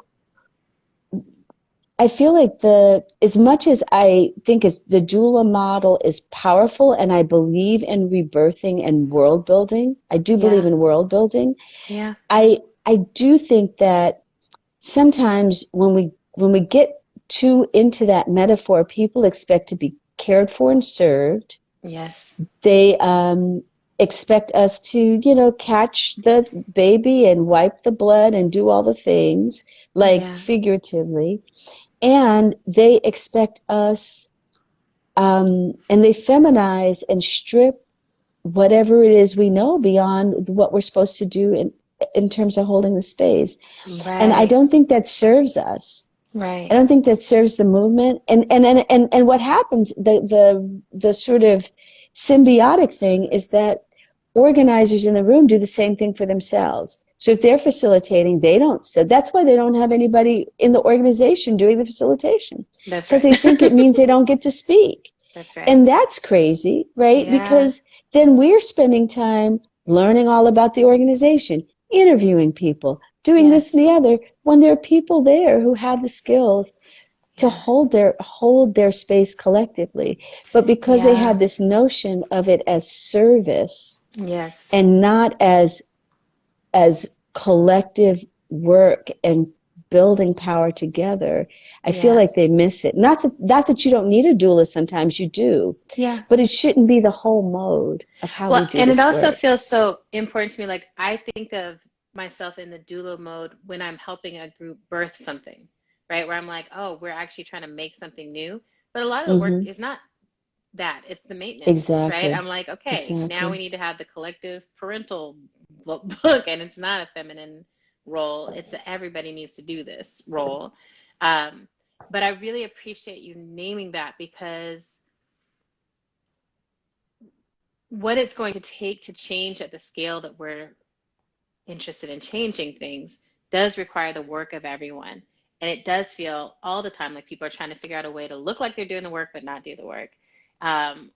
I feel like as much as I think the doula model is powerful and I believe in rebirthing and world building, I do believe Yeah. in world building. Yeah. I do think that sometimes when we get too into that metaphor, people expect to be cared for and served. Yes. They expect us to, catch the baby and wipe the blood and do all the things, like Yeah. figuratively. And they expect us, and they feminize and strip whatever it is we know beyond what we're supposed to do in terms of holding the space. And I Right. don't think that serves us. I Right. don't think that serves the movement. And what happens, the sort of symbiotic thing is that organizers in the room do the same thing for themselves. So if they're facilitating, they don't. So that's why they don't have anybody in the organization doing the facilitation, That's because right. they think it means they don't get to speak. That's right. And that's crazy, right? Yeah. Because then we're spending time learning all about the organization, interviewing people, doing this and Yes. the other, when there are people there who have the skills to Yeah. hold their space collectively. But because they Yeah. have this notion of it as service Yes. and not as collective work and building power together, I feel Yeah. like they miss it. Not that you don't need a doula, sometimes you do, Yeah. but it shouldn't be the whole mode of how we Well, do and it this also work. feels so important to me. Like I think of myself in the doula mode when I'm helping a group birth something, right? Where I'm like, oh, we're actually trying to make something new. But a lot of the work Hmm. is not that. It's the maintenance, right? Exactly. I'm like, okay, now we Exactly. need to have the collective parental book, and it's not a feminine role. It's a everybody needs to do this role. Um, but I really appreciate you naming that because what it's going to take to change at the scale that we're interested in changing things does require the work of everyone. And it does feel all the time like people are trying to figure out a way to look like they're doing the work but not do the work,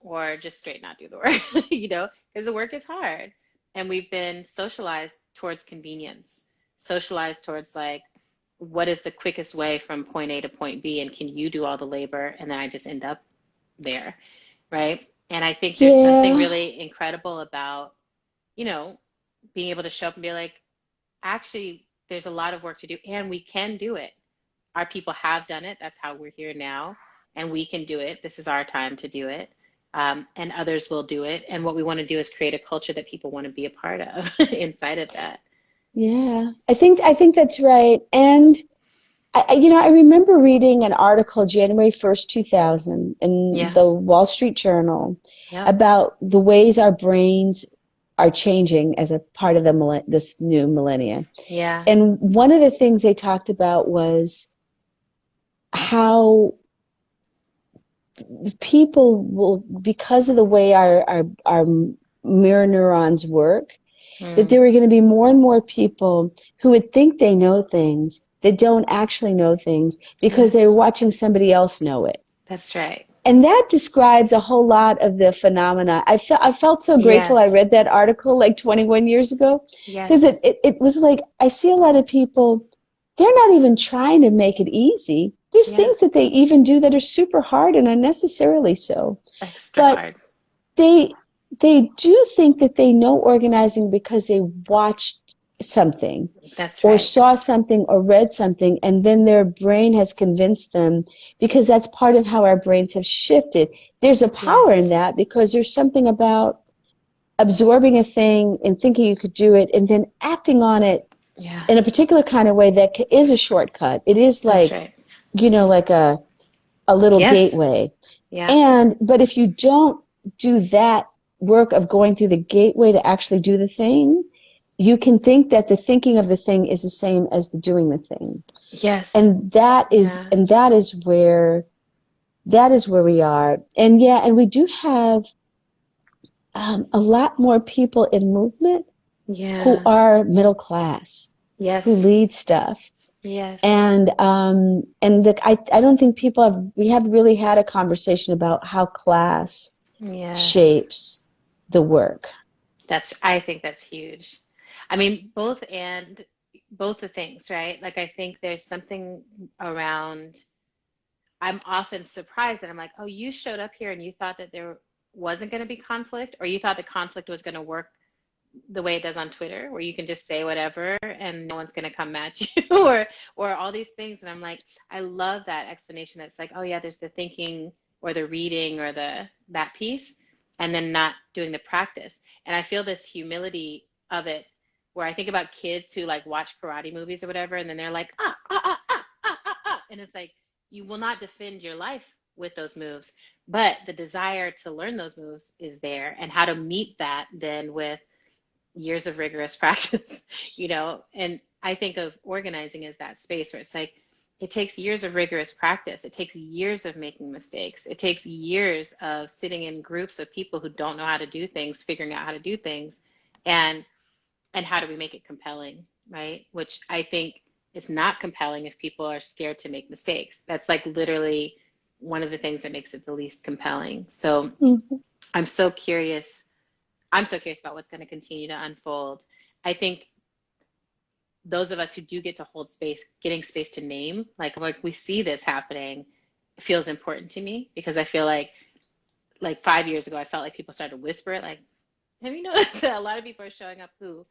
or just straight not do the work, because the work is hard. And we've been socialized towards convenience, socialized towards like, what is the quickest way from point A to point B? And can you do all the labor? And then I just end up there, right? And I think there's something Yeah. really incredible about, you know, being able to show up and be like, actually, there's a lot of work to do, and we can do it. Our people have done it. That's how we're here now, and we can do it. This is our time to do it, and others will do it. And what we want to do is create a culture that people want to be a part of inside of that. Yeah. I think that's right. And I remember reading an article January 1st, 2000 in Yeah. the Wall Street Journal Yep. about the ways our brains are changing as a part of this new millennia. Yeah. And one of the things they talked about was how people will, because of the way our mirror neurons work, that Mm, there are going to be more and more people who would think they know things that don't actually know things because they're yes. watching somebody else know it. That's right. And that describes a whole lot of the phenomena. I felt so grateful I Yes. read that article like 21 years ago, because Yes. it was like I see a lot of people, they're not even trying to make it easy. There's Yeah. things that they even do that are super hard and unnecessarily so. Extra But hard. they they do think that they know organizing because they watched something That's or right. saw something or read something, and then their brain has convinced them, because that's part of how our brains have shifted. There's a power in Yes. that, because there's something about absorbing a thing and thinking you could do it and then acting on it Yeah. in a particular kind of way that is a shortcut. It is That's like, right. like a little Yes. gateway. Yeah. But if you don't do that work of going through the gateway to actually do the thing, you can think that the thinking of the thing is the same as the doing the thing. Yes. And that is Yeah. and that is where we are. And yeah, and we do have a lot more people in movement who Yeah. are middle class, who Yes. lead stuff. Yes. And I don't think we have really had a conversation about how class Yes. shapes the work. I think that's huge. I mean, both the things, right? Like I think there's something around I'm often surprised that I'm like, oh, you showed up here and you thought that there wasn't going to be conflict, or you thought the conflict was going to work the way it does on Twitter, where you can just say whatever and no one's going to come at you, or all these things. And I'm like, I love that explanation. That's like, oh yeah, there's the thinking or the reading or that piece, and then not doing the practice. And I feel this humility of it, where I think about kids who like watch karate movies or whatever, and then they're like, and it's like, you will not defend your life with those moves, but the desire to learn those moves is there, and how to meet that then with years of rigorous practice, and I think of organizing as that space where it's like, it takes years of rigorous practice. It takes years of making mistakes. It takes years of sitting in groups of people who don't know how to do things, figuring out how to do things, and how do we make it compelling, right? Which I think is not compelling if people are scared to make mistakes. That's like literally one of the things that makes it the least compelling. So I'm so curious about what's going to continue to unfold. I think those of us who do get to hold space, getting space to name, like we see this happening, feels important to me, because I feel like 5 years ago, I felt like people started to whisper it. Like, have you noticed that a lot of people are showing up who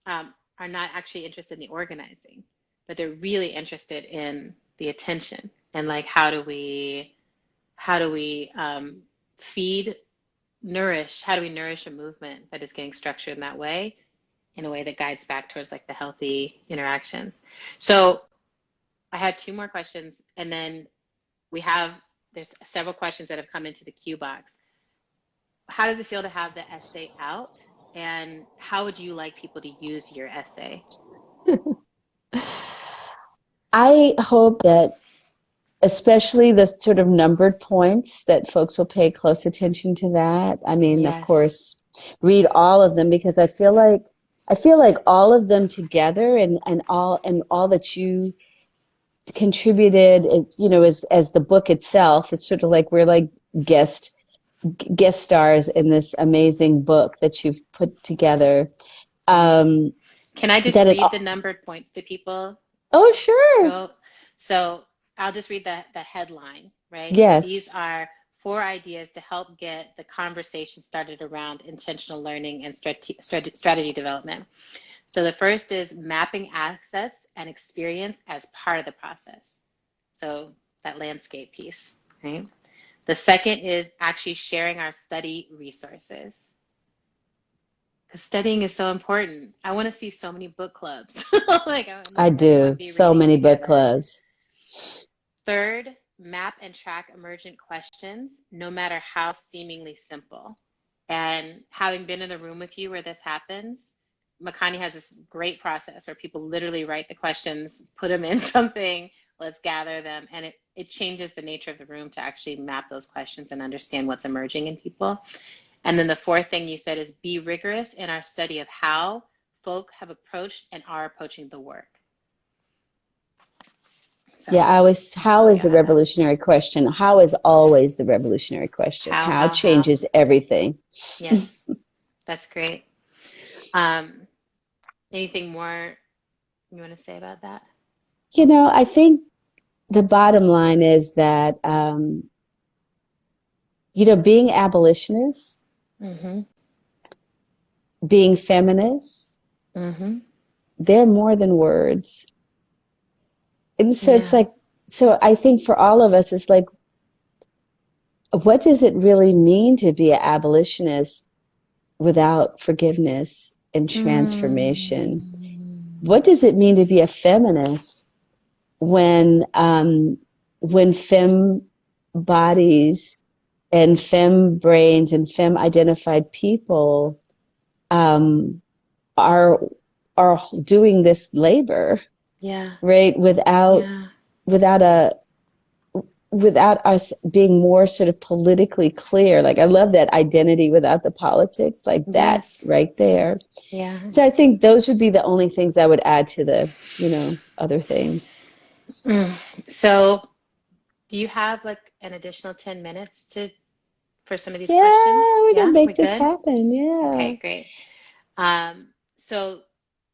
are not actually interested in the organizing, but they're really interested in the attention, and like, how do we nourish a movement that is getting structured in that way, in a way that guides back towards like the healthy interactions. So I have 2 more questions, and then there's several questions that have come into the Q box. How does it feel to have the essay out, and how would you like people to use your essay? I hope that, especially the sort of numbered points, that folks will pay close attention to that. I mean, of Yes. course, read all of them, because I feel like all of them together, and all that you contributed, it's, as the book itself, it's sort of like we're like guest stars in this amazing book that you've put together. Can I just read the numbered points to people? Oh, sure. So I'll just read the headline, right? Yes. So these are 4 ideas to help get the conversation started around intentional learning and strategy development. So the first is mapping access and experience as part of the process. So that landscape piece, right? The second is actually sharing our study resources, because studying is so important. I want to see so many book clubs. I do. So many book clubs. Third, map and track emergent questions, no matter how seemingly simple. And having been in the room with you where this happens, Makani has this great process where people literally write the questions, put them in something, let's gather them, and it changes the nature of the room to actually map those questions and understand what's emerging in people. And then the 4th thing you said is be rigorous in our study of how folk have approached and are approaching the work. So, how is the revolutionary question? How is always the revolutionary question? How changes everything? Yes, that's great. Anything more you want to say about that? I think the bottom line is that, being abolitionist, being feminist, they're more than words. And so it's like, so I think for all of us, it's like, what does it really mean to be an abolitionist without forgiveness and transformation? What does it mean to be a feminist when femme bodies and femme brains and femme identified people are doing this labor, right? Without us being more sort of politically clear. Like, I love that identity without the politics, like that right there. Yeah. So I think those would be the only things I would add to the, other things. So do you have like an additional 10 minutes for some of these questions? Yeah, we can make this happen. Yeah. Okay, great. So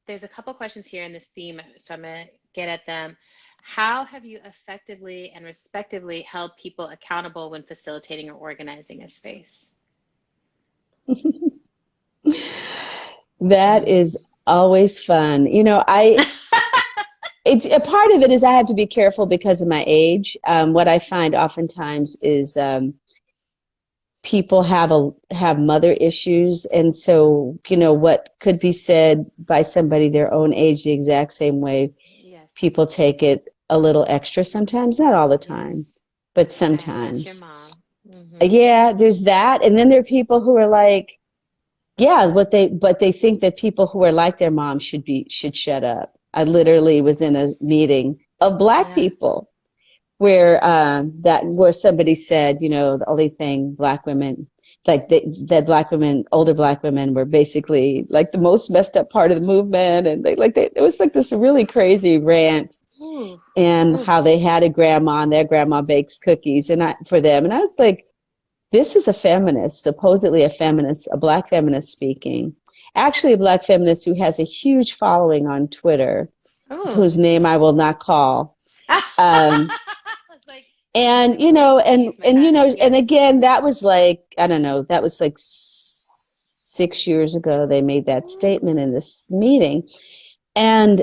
there's a couple questions here in this theme, so I'm going to get at them. How have you effectively and respectively held people accountable when facilitating or organizing a space? That is always fun. It's a part of it is I have to be careful because of my age. What I find oftentimes is people have mother issues, and so what could be said by somebody their own age the exact same way, Yes. people take it a little extra sometimes, not all the Yes. time, but And that's your sometimes. mom. Mm-hmm. Yeah, there's that, and then there are people who are like, yeah, but they think that people who are like their mom should shut up. I literally was in a meeting of Black Yeah. people where somebody said, the only thing Black women that Black women, older Black women, were basically like the most messed up part of the movement, and it was like this really crazy rant, Ooh. and Ooh. how they had a grandma and their grandma bakes cookies for them, and I was like, this is a feminist, supposedly a feminist, a Black feminist speaking, actually a Black feminist who has a huge following on Twitter, Ooh. whose name I will not call. Um, Like, and please, Makani, and yes. again, that was like, I don't know, that was like 6 years ago they made that Ooh. statement in this meeting, and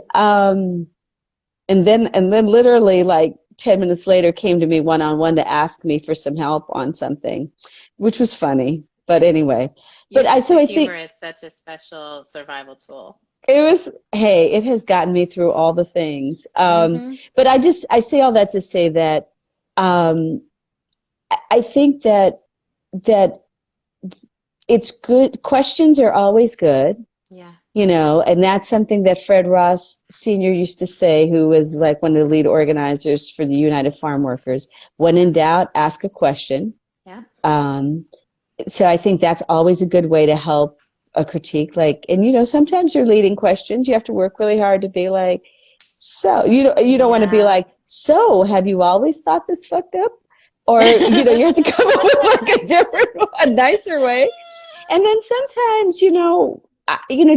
then literally like 10 minutes later came to me one on one to ask me for some help on something, which was funny, but anyway. Your sense So of I humor think is such a special survival tool. it has gotten me through all the things. Mm-hmm. But I say all that to say that um, I think that it's good. Questions are always good, Yeah. and that's something that Fred Ross Sr. used to say, who was like one of the lead organizers for the United Farm Workers. When in doubt, ask a question. Yeah. Um, so I think that's always a good way to help a critique. Like, and sometimes you're leading questions. You have to work really hard to be like, so you don't want to be Yeah. like, so have you always thought this fucked up? Or you have to come up with like a nicer way. And then sometimes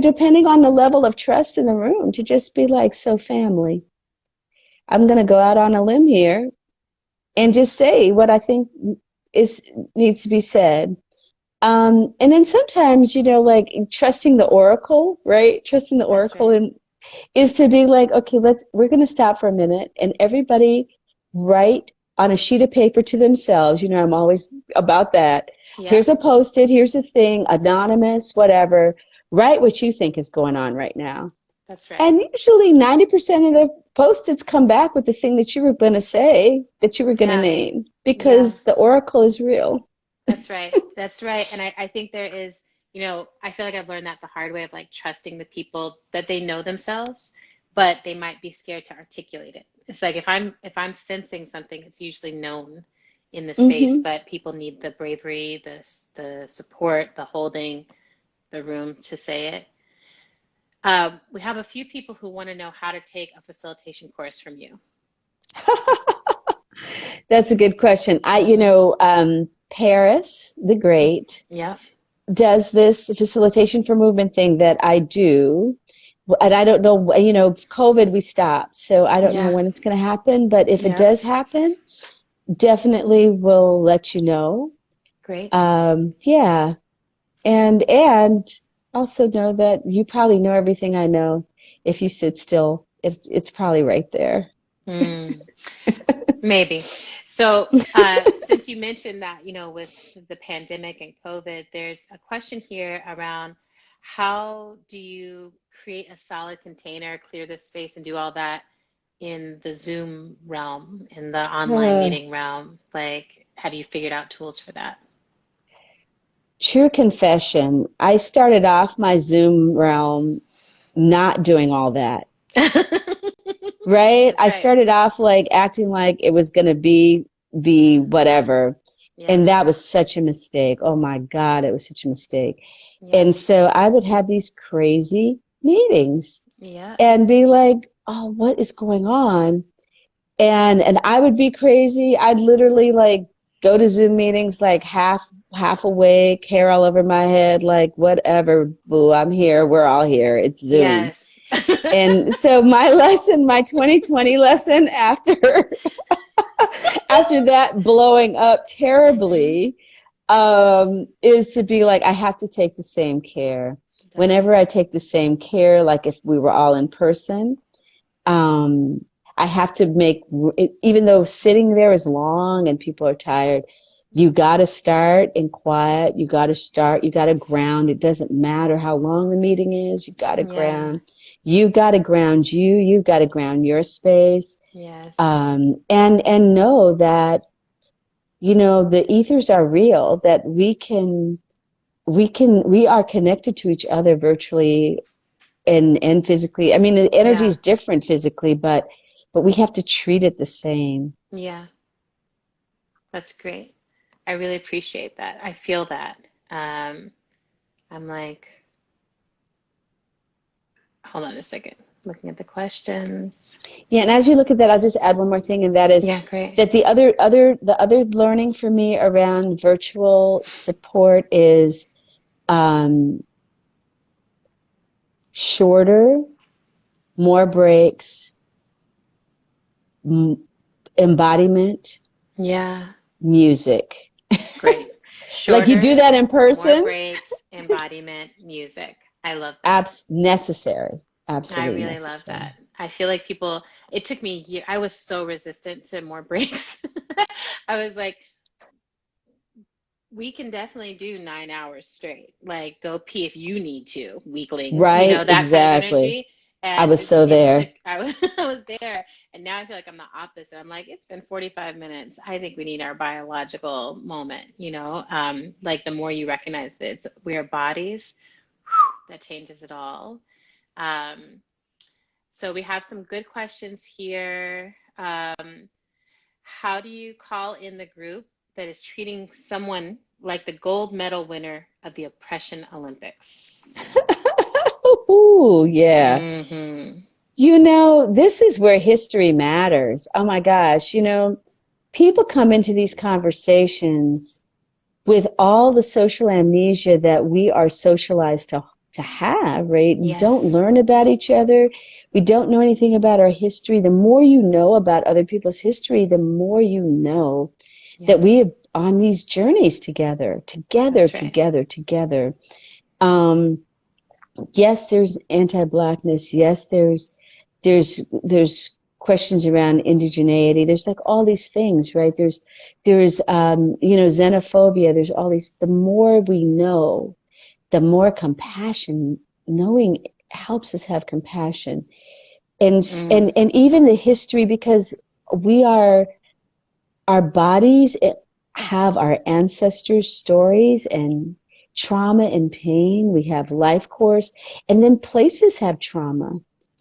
depending on the level of trust in the room, to just be like, so family, I'm going to go out on a limb here and just say what I think is needs to be said. And then sometimes, like trusting the oracle, right? Trusting the That's oracle right. and is to be like, okay, we're going to stop for a minute and everybody write on a sheet of paper to themselves. I'm always about that. Yeah. Here's a post-it, here's a thing, anonymous, whatever. Write what you think is going on right now. That's right. And usually 90% of the post-its come back with the thing that you were going to say, that you were going to Yeah. name, Yeah. because the oracle is real. That's right. That's right. And I think there is, I feel like I've learned that the hard way of like trusting the people that they know themselves, but they might be scared to articulate it. It's like if I'm sensing something, it's usually known in the space, Mm-hmm. but people need the bravery, the support, the holding the room to say it. We have a few people who want to know how to take a facilitation course from you. That's a good question. Paris the Great Yeah. does this facilitation for movement thing that I do. And I don't know, COVID, we stopped. So I don't know Yeah. when it's going to happen. But if it Yeah. does happen, definitely will let you know. Great. Yeah. And also know that you probably know everything I know. If you sit still, it's probably right there. Mm. Maybe. So, since you mentioned that, with the pandemic and COVID, there's a question here around how do you create a solid container, clear the space, and do all that in the Zoom realm, in the online Uh, meeting realm? Like, have you figured out tools for that? True confession. I started off my Zoom realm not doing all that. Right? That's I right. started off like acting like it was going to be whatever. Yeah. And that was such a mistake. Oh my God, it was such a mistake. Yeah. And so I would have these crazy meetings Yeah. and be like, "Oh, what is going on?" And I would be crazy. I'd literally like go to Zoom meetings like half awake, hair all over my head, like whatever, boo, I'm here. We're all here. It's Zoom. Yes. And so my 2020 lesson after that blowing up Mm-hmm. terribly, is to be like, I have to take the same care. That's Whenever right. I take the same care, like if we were all in person, um, I have to even though sitting there is long and people are tired, you got to start in quiet. You got to start, you got to ground. It doesn't matter how long the meeting is. You got to Yeah. ground. You got to ground you. You got to ground your space. Yes. And know that, the ethers are real, that we are connected to each other virtually and physically. I mean, the energy Yeah. is different physically, but we have to treat it the same. Yeah. That's great. I really appreciate that. I feel that. Um, I'm like, hold on a second. Looking at the questions. Yeah, and as you look at that, I'll just add one more thing, and that is Yeah, great. that the other learning for me around virtual support is um, shorter, more breaks, m- embodiment, Yeah, music. great. Like you do Shorter, that in more person, breaks, embodiment, music. I love that. necessary, I absolutely really love necessary. that. I feel like people, it took me a year. I was so resistant to more breaks. I was like, we can definitely do 9 hours straight. Like, go pee if you need to, weakling, Right, that kind of exactly. energy. I And was so it there. took, I was, I was there. And now I feel like I'm the opposite. I'm like, it's been 45 minutes. I think we need our biological moment, like the more you recognize that we are bodies, that changes it all. Um, so we have some good questions here. How do you call in the group that is treating someone like the gold medal winner of the Oppression Olympics? Ooh, yeah. Hmm. This is where history matters. Oh my gosh, people come into these conversations with all the social amnesia that we are socialized to have, right? We don't Yes. learn about each other. We don't know anything about our history. The more you know about other people's history, the more you know that we Yes. are on these journeys together, together, That's right. together, together. Um, yes, there's anti-blackness. Yes, there's questions around indigeneity. There's like all these things, right? There's xenophobia. There's all these. The more we know, the more compassion. Knowing helps us have compassion, and and Mm. and even the history, because we are our bodies have our ancestors' stories and trauma and pain. We have life course, and then places have trauma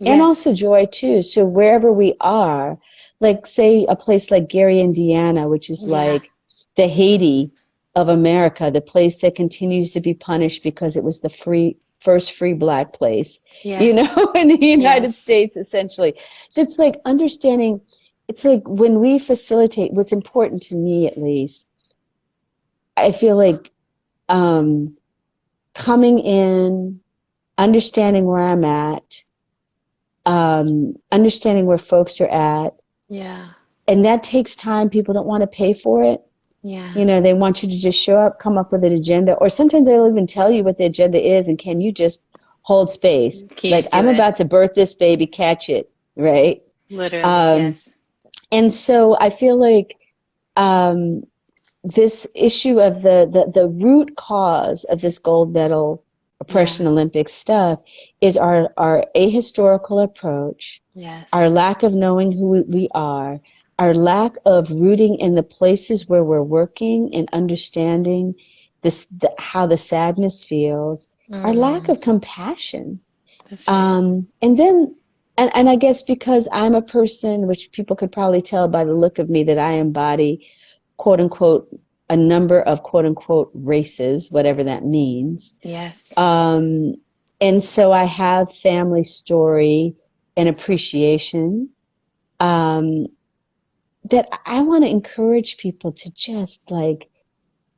and Yes. also joy too. So wherever we are, like say a place like Gary, Indiana, which is Yeah. like the Haiti of America, the place that continues to be punished because it was the first free black place, Yes. in the United Yes. States, essentially. So it's like understanding, it's like when we facilitate, what's important to me at least, I feel like um, coming in, understanding where I'm at, understanding where folks are at. Yeah. And that takes time. People don't want to pay for it. Yeah. They want you to just show up, come up with an agenda, or sometimes they'll even tell you what the agenda is. And can you just hold space? Can you Like, just do I'm it? about to birth this baby, catch it. Right. Literally, Um, yes. and so I feel like, um, this issue of the root cause of this gold medal Yeah. oppression Olympic stuff is our ahistorical approach, our Yes. lack of knowing who we are, our lack of rooting in the places where we're working and understanding how the sadness feels, our lack Mm. of compassion. That's right. And then, and I guess because I'm a person, which people could probably tell by the look of me, that I embody quote unquote a number of quote unquote races, whatever that means. Yes. Um, and so I have family story and appreciation, um, that I want to encourage people to just like,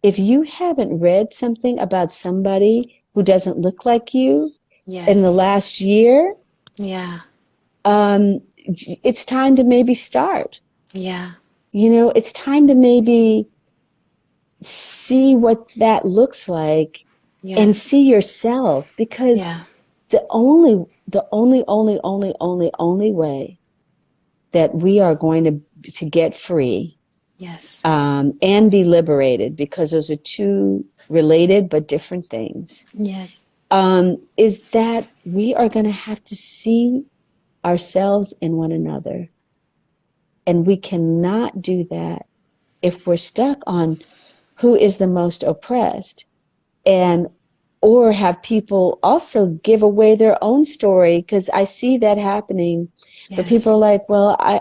if you haven't read something about somebody who doesn't look like you in the Yes. last year, Yeah. It's time to maybe start. Yeah. It's time to maybe see what that looks like and Yes. see yourself, because Yeah. the only way that we are going to get free, Yes. and be liberated, because those are two related but different things, Yes. is that we are going to have to see ourselves in one another. And we cannot do that if we're stuck on who is the most oppressed, and or have people also give away their own story, because I see that happening. But people Yes. are like, well, I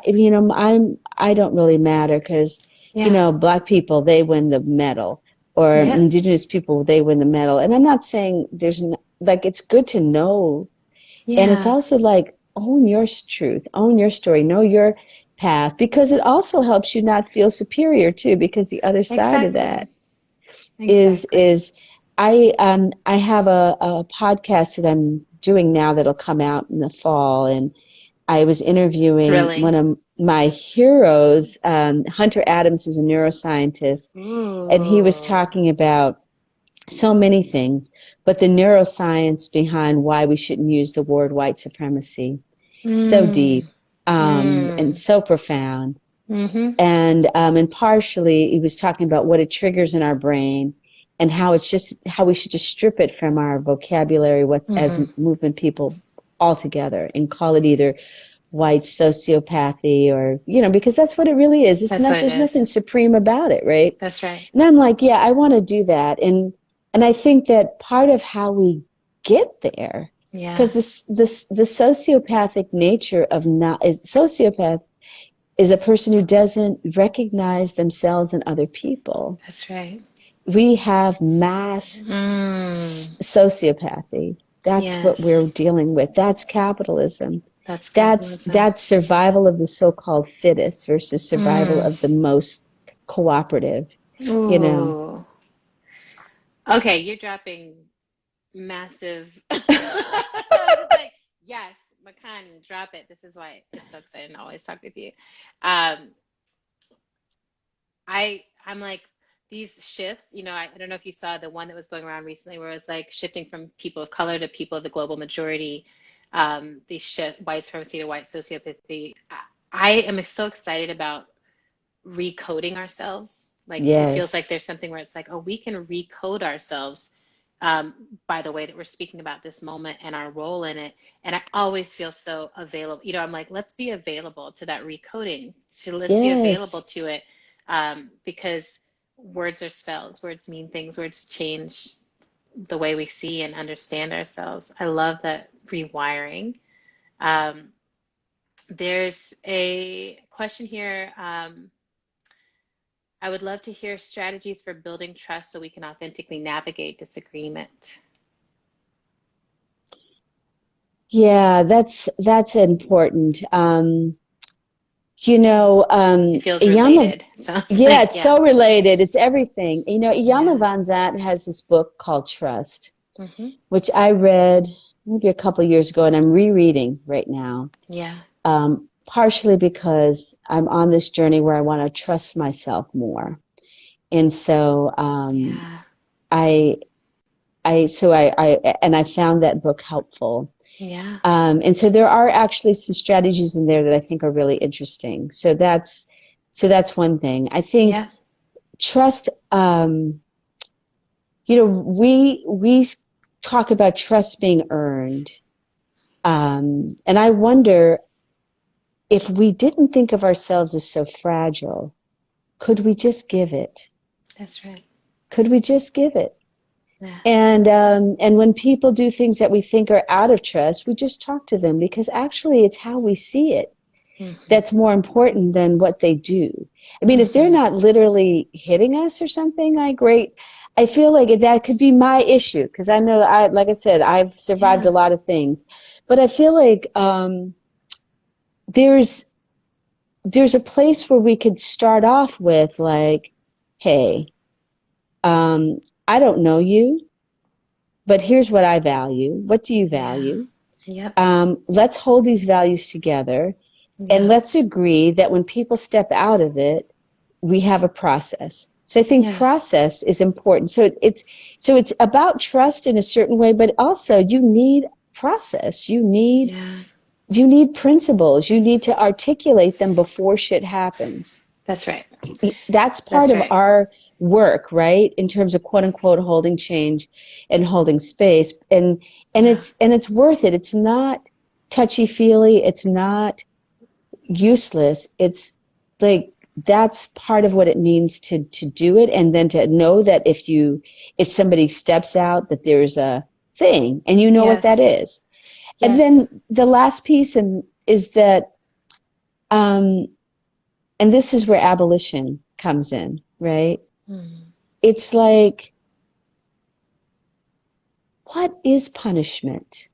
don't really matter, because Yeah. Black people, they win the medal, or Yep. Indigenous people, they win the medal. And I'm not saying like, it's good to know, and it's Yeah. also like, own your truth, own your story, know your path, because it also helps you not feel superior too, because the other side of that Exactly. is Exactly. I have a podcast that I'm doing now that'll come out in the fall, and I was interviewing one Thrilling. of my heroes, Hunter Adams, who's a neuroscientist, and he was Ooh. talking about so many things, but the neuroscience behind why we shouldn't use the word white supremacy. So deep, Mm. and Mm. so profound. Mm-hmm. And partially he was talking about what it triggers in our brain, and how we should just strip it from our vocabulary, what's as Mm-hmm. movement people altogether, and call it either white sociopathy, or because that's what it really is. That's what it There's nothing is. supreme about it, right? That's right. And I'm like, yeah, I want to do that. And I think that part of how we get there, Yeah. because the sociopathic nature of not is sociopath is a person who doesn't recognize themselves and other people. That's right. We have mass Mm. sociopathy. That's what we're Yes. dealing with. That's capitalism. That's That's capitalism. survival of the so-called fittest versus survival Mm. of the most cooperative, you know. Ooh. Okay, you're dropping massive. I was just like, yes, Makani, drop it. This is why it's so exciting to always talk with you. Um, I'm like these shifts, I don't know if you saw the one that was going around recently where it was like shifting from people of color to people of the global majority, these shift white supremacy to white sociopathy. I am so excited about recoding ourselves. Like it feels like Yes. there's something where it's like, oh, we can recode ourselves by the way that we're speaking about this moment and our role in it. And I always feel so available. I'm like, let's be available to that recoding. So let's be available Yes. to it because words are spells. Words mean things. Words change the way we see and understand ourselves. I love that rewiring. Um, there's a question here. I would love to hear strategies for building trust so we can authentically navigate disagreement. Yeah, that's important. It feels Iyanla, related. Sounds yeah, like, it's yeah. so related. It's everything. Iyanla Yeah. Van Zant has this book called Trust, Hmm. which I read maybe a couple of years ago, and I'm rereading right now. Yeah. Partially because I'm on this journey where I want to trust myself more, and so Yeah. I, I found that book helpful. Yeah. And so there are actually some strategies in there that I think are really interesting. So that's one thing. I think Yeah. trust. We talk about trust being earned, and I wonder if we didn't think of ourselves as so fragile, could we just give it? That's right. Could we just give it? Yeah. And when people do things that we think are out of trust, we just talk to them, because actually it's how we see it Hmm. that's more important than what they do. I mean, if they're Hmm. not literally hitting us or something, like, great. I feel like that could be my issue, because I know, like I said, I've survived Yeah. a lot of things, but I feel like there's a place where we could start off with, like, hey, I don't know you, but here's what I value. What do you Yeah. value? Yep. Let's hold these values together, and Yeah. let's agree that when people step out of it, we have a process. So I think Yeah. process is important. So it's about trust in a certain way, but also you need process. Yeah. You need principles. You need to articulate them before shit happens. That's right. That's part That's of right. our work, right? In terms of quote unquote holding change and holding space. And Yeah. it's worth it. It's not touchy feely. It's not useless. It's like that's part of what it means to do it, and then to know that if somebody steps out, that there's a thing and you know what that Yes. is. And Yes. then the last piece is that um and this is where abolition comes in, right? Mm. It's like, what is punishment?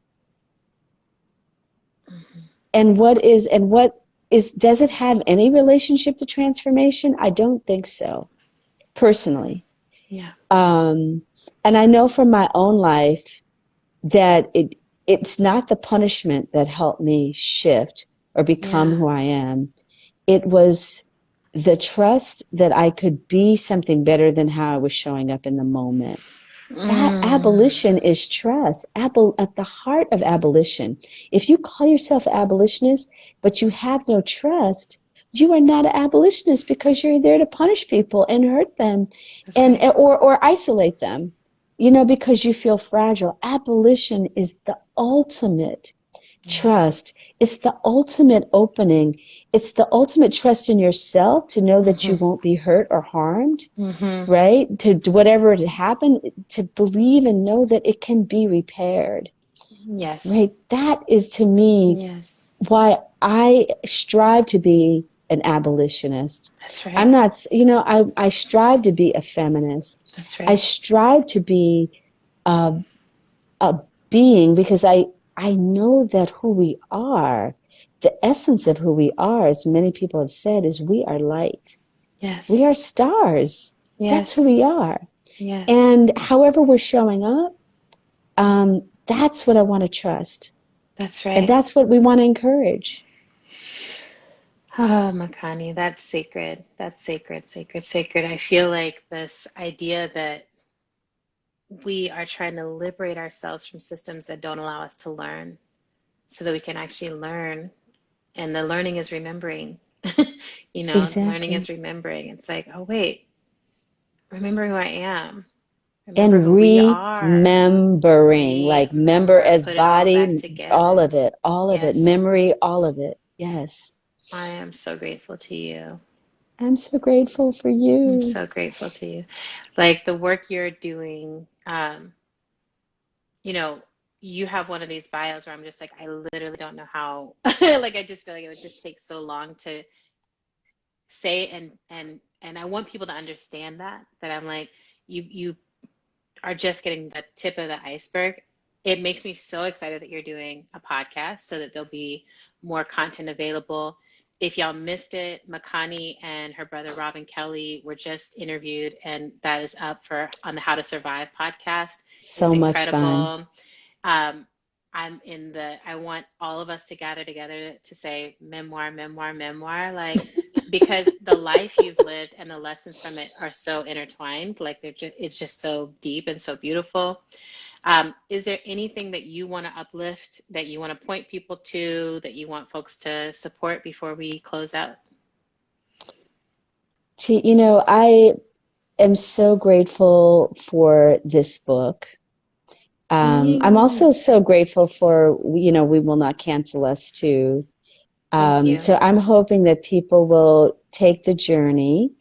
Mm-hmm. And what is does it have any relationship to transformation? I don't think so, personally. Yeah. Um, and I know from my own life that it's not the punishment that helped me shift or become Yeah. who I am. It was the trust that I could be something better than how I was showing up in the moment. That Mm. abolition is trust. At the heart of abolition, if you call yourself abolitionist, but you have no trust, you are not an abolitionist, because you're there to punish people and hurt them, That's and right. or isolate them, because you feel fragile. Abolition is the ultimate Yeah. trust. It's the ultimate opening. It's the ultimate trust in yourself to know that Mm-hmm. you won't be hurt or harmed, Mm-hmm. right? To whatever had happened, to believe and know that it can be repaired, Yes. right? That is, to me, Yes. why I strive to be an abolitionist. That's I'm right. not, I strive to be a feminist. That's I right. strive to be a, a being, because I know that who we are, the essence of who we are, as many people have said, is we are light. We Yes. are stars. That's who Yes. we are. Yes. And however we're showing up, that's what I want to trust. That's And right. that's what we want to encourage. Oh, Makani, that's sacred. That's sacred, sacred, sacred. I feel like this idea that we are trying to liberate ourselves from systems that don't allow us to learn so that we can actually learn. And the learning is remembering. Learning is Exactly. remembering. It's like, oh, wait, remember who I am. Remember And who we are. remembering, like member Remember, as put it all back body, together. all of it, Yes, memory, all of it. Yes. I am so grateful to you. I'm so grateful for I'm you. so grateful to you. Like the work you're doing, you know, you have one of these bios where I'm just like, I literally don't know how, like, I just feel like it would just take so long to say and I want people to understand that I'm like, you are just getting the tip of the iceberg. It makes me so excited that you're doing a podcast so that there'll be more content available. If y'all missed it, Makani and her brother Robin Kelly were just interviewed, and that is up for on the How to Survive podcast. It's So much fun. incredible. I want all of us to gather together to say memoir, memoir, memoir, like, because the life you've lived and the lessons from it are so intertwined, like it's just so deep and so beautiful. Is there anything that you want to uplift, that you want to point people to, that you want folks to support before we close out? I am so grateful for this book. I'm Yay. also so grateful for, We Will Not Cancel Us too. Thank you. So I'm hoping that people will take the journey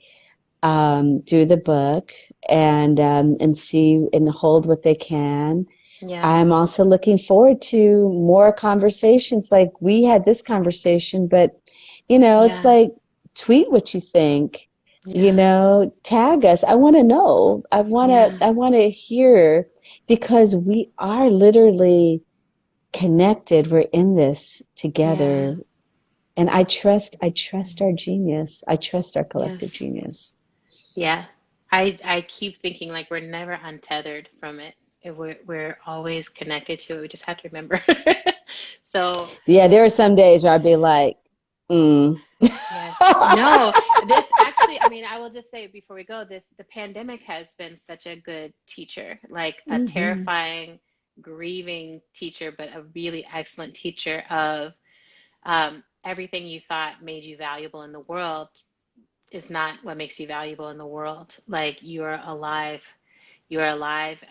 through the book, and see and hold what they can. Yeah. I'm also looking forward to more conversations like we had this conversation, but it's Yeah. like, tweet what you think, Yeah. tag us. I want to know. Yeah. I want to hear, because we are literally connected. We're in this Yeah. together. And I trust our genius. I trust our collective Yes. genius. Yeah. I keep thinking like we're never untethered from it. We're always connected to it. We just have to remember. So Yeah, there are some days where I'd be like, mm. yes. No, this actually, I mean, I will just say before we go, the pandemic has been such a good teacher, like a Hmm. terrifying, grieving teacher, but a really excellent teacher of everything you thought made you valuable in the world is not what makes you valuable in the world. Like you are alive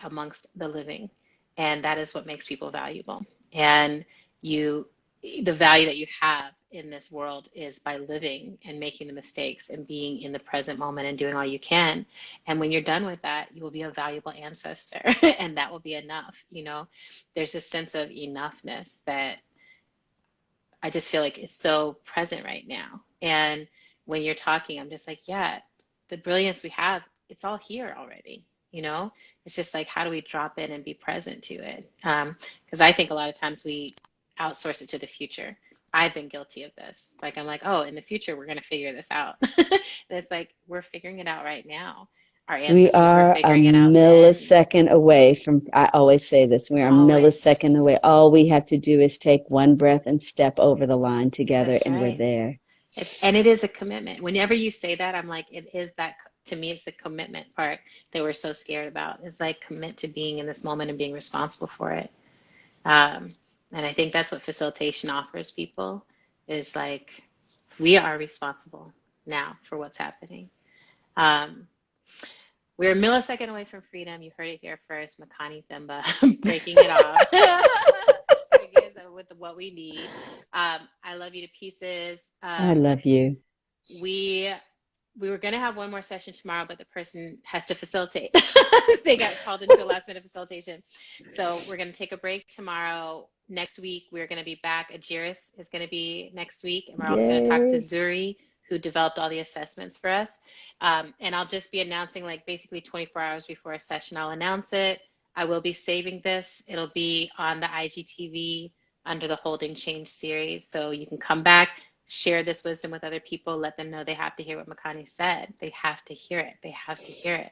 amongst the living, and that is what makes people valuable. And you, the value that you have in this world is by living and making the mistakes and being in the present moment and doing all you can. And when you're done with that, you will be a valuable ancestor, and that will be enough. There's a sense of enoughness that I just feel like is so present right now. And when you're talking, I'm just like, yeah, the brilliance we have, it's all here already. It's just like, how do we drop in and be present to it? Because I think a lot of times we outsource it to the future. I've been guilty of this. Like, I'm like, oh, in the future, we're going to figure this out. And it's like, we're figuring it out right now. Our We ancestors were are a figuring it out then, millisecond away from, I always say this, we are a always. millisecond away. All we have to do is take one breath and step over the line together, That's and we're right. there. And it is a commitment. Whenever you say that, I'm like, it is that to me, it's the commitment part that we're so scared about. It's like commit to being in this moment and being responsible for it. Um, and I think that's what facilitation offers people is like, we are responsible now for what's happening. Um, we're a millisecond away from freedom. You heard it here first. Makani Themba breaking it off. Breaking it with what we need. I love you to pieces. I love you. We we were going to have one more session tomorrow, but the person has to facilitate. They got called into a last minute facilitation. So we're going to take a break tomorrow. Next week, we're going to be back. Ajiris is going to be next week. And we're also going to talk to Yay. Zuri, who developed all the assessments for us. And I'll just be announcing like basically 24 hours before a session, I'll announce it. I will be saving this. It'll be on the IGTV under the Holding Change series. So you can come back, share this wisdom with other people, let them know they have to hear what Makani said. They have to hear it. They have to hear it.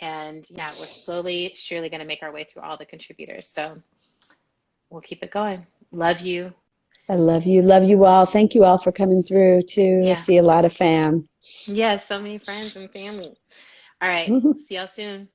And yeah, we're slowly, surely going to make our way through all the contributors. So we'll keep it going. Love you. I love you. Love you all. Thank you all for coming through too. I Yeah. see a lot of fam. Yeah, so many friends and family. All right. See y'all soon.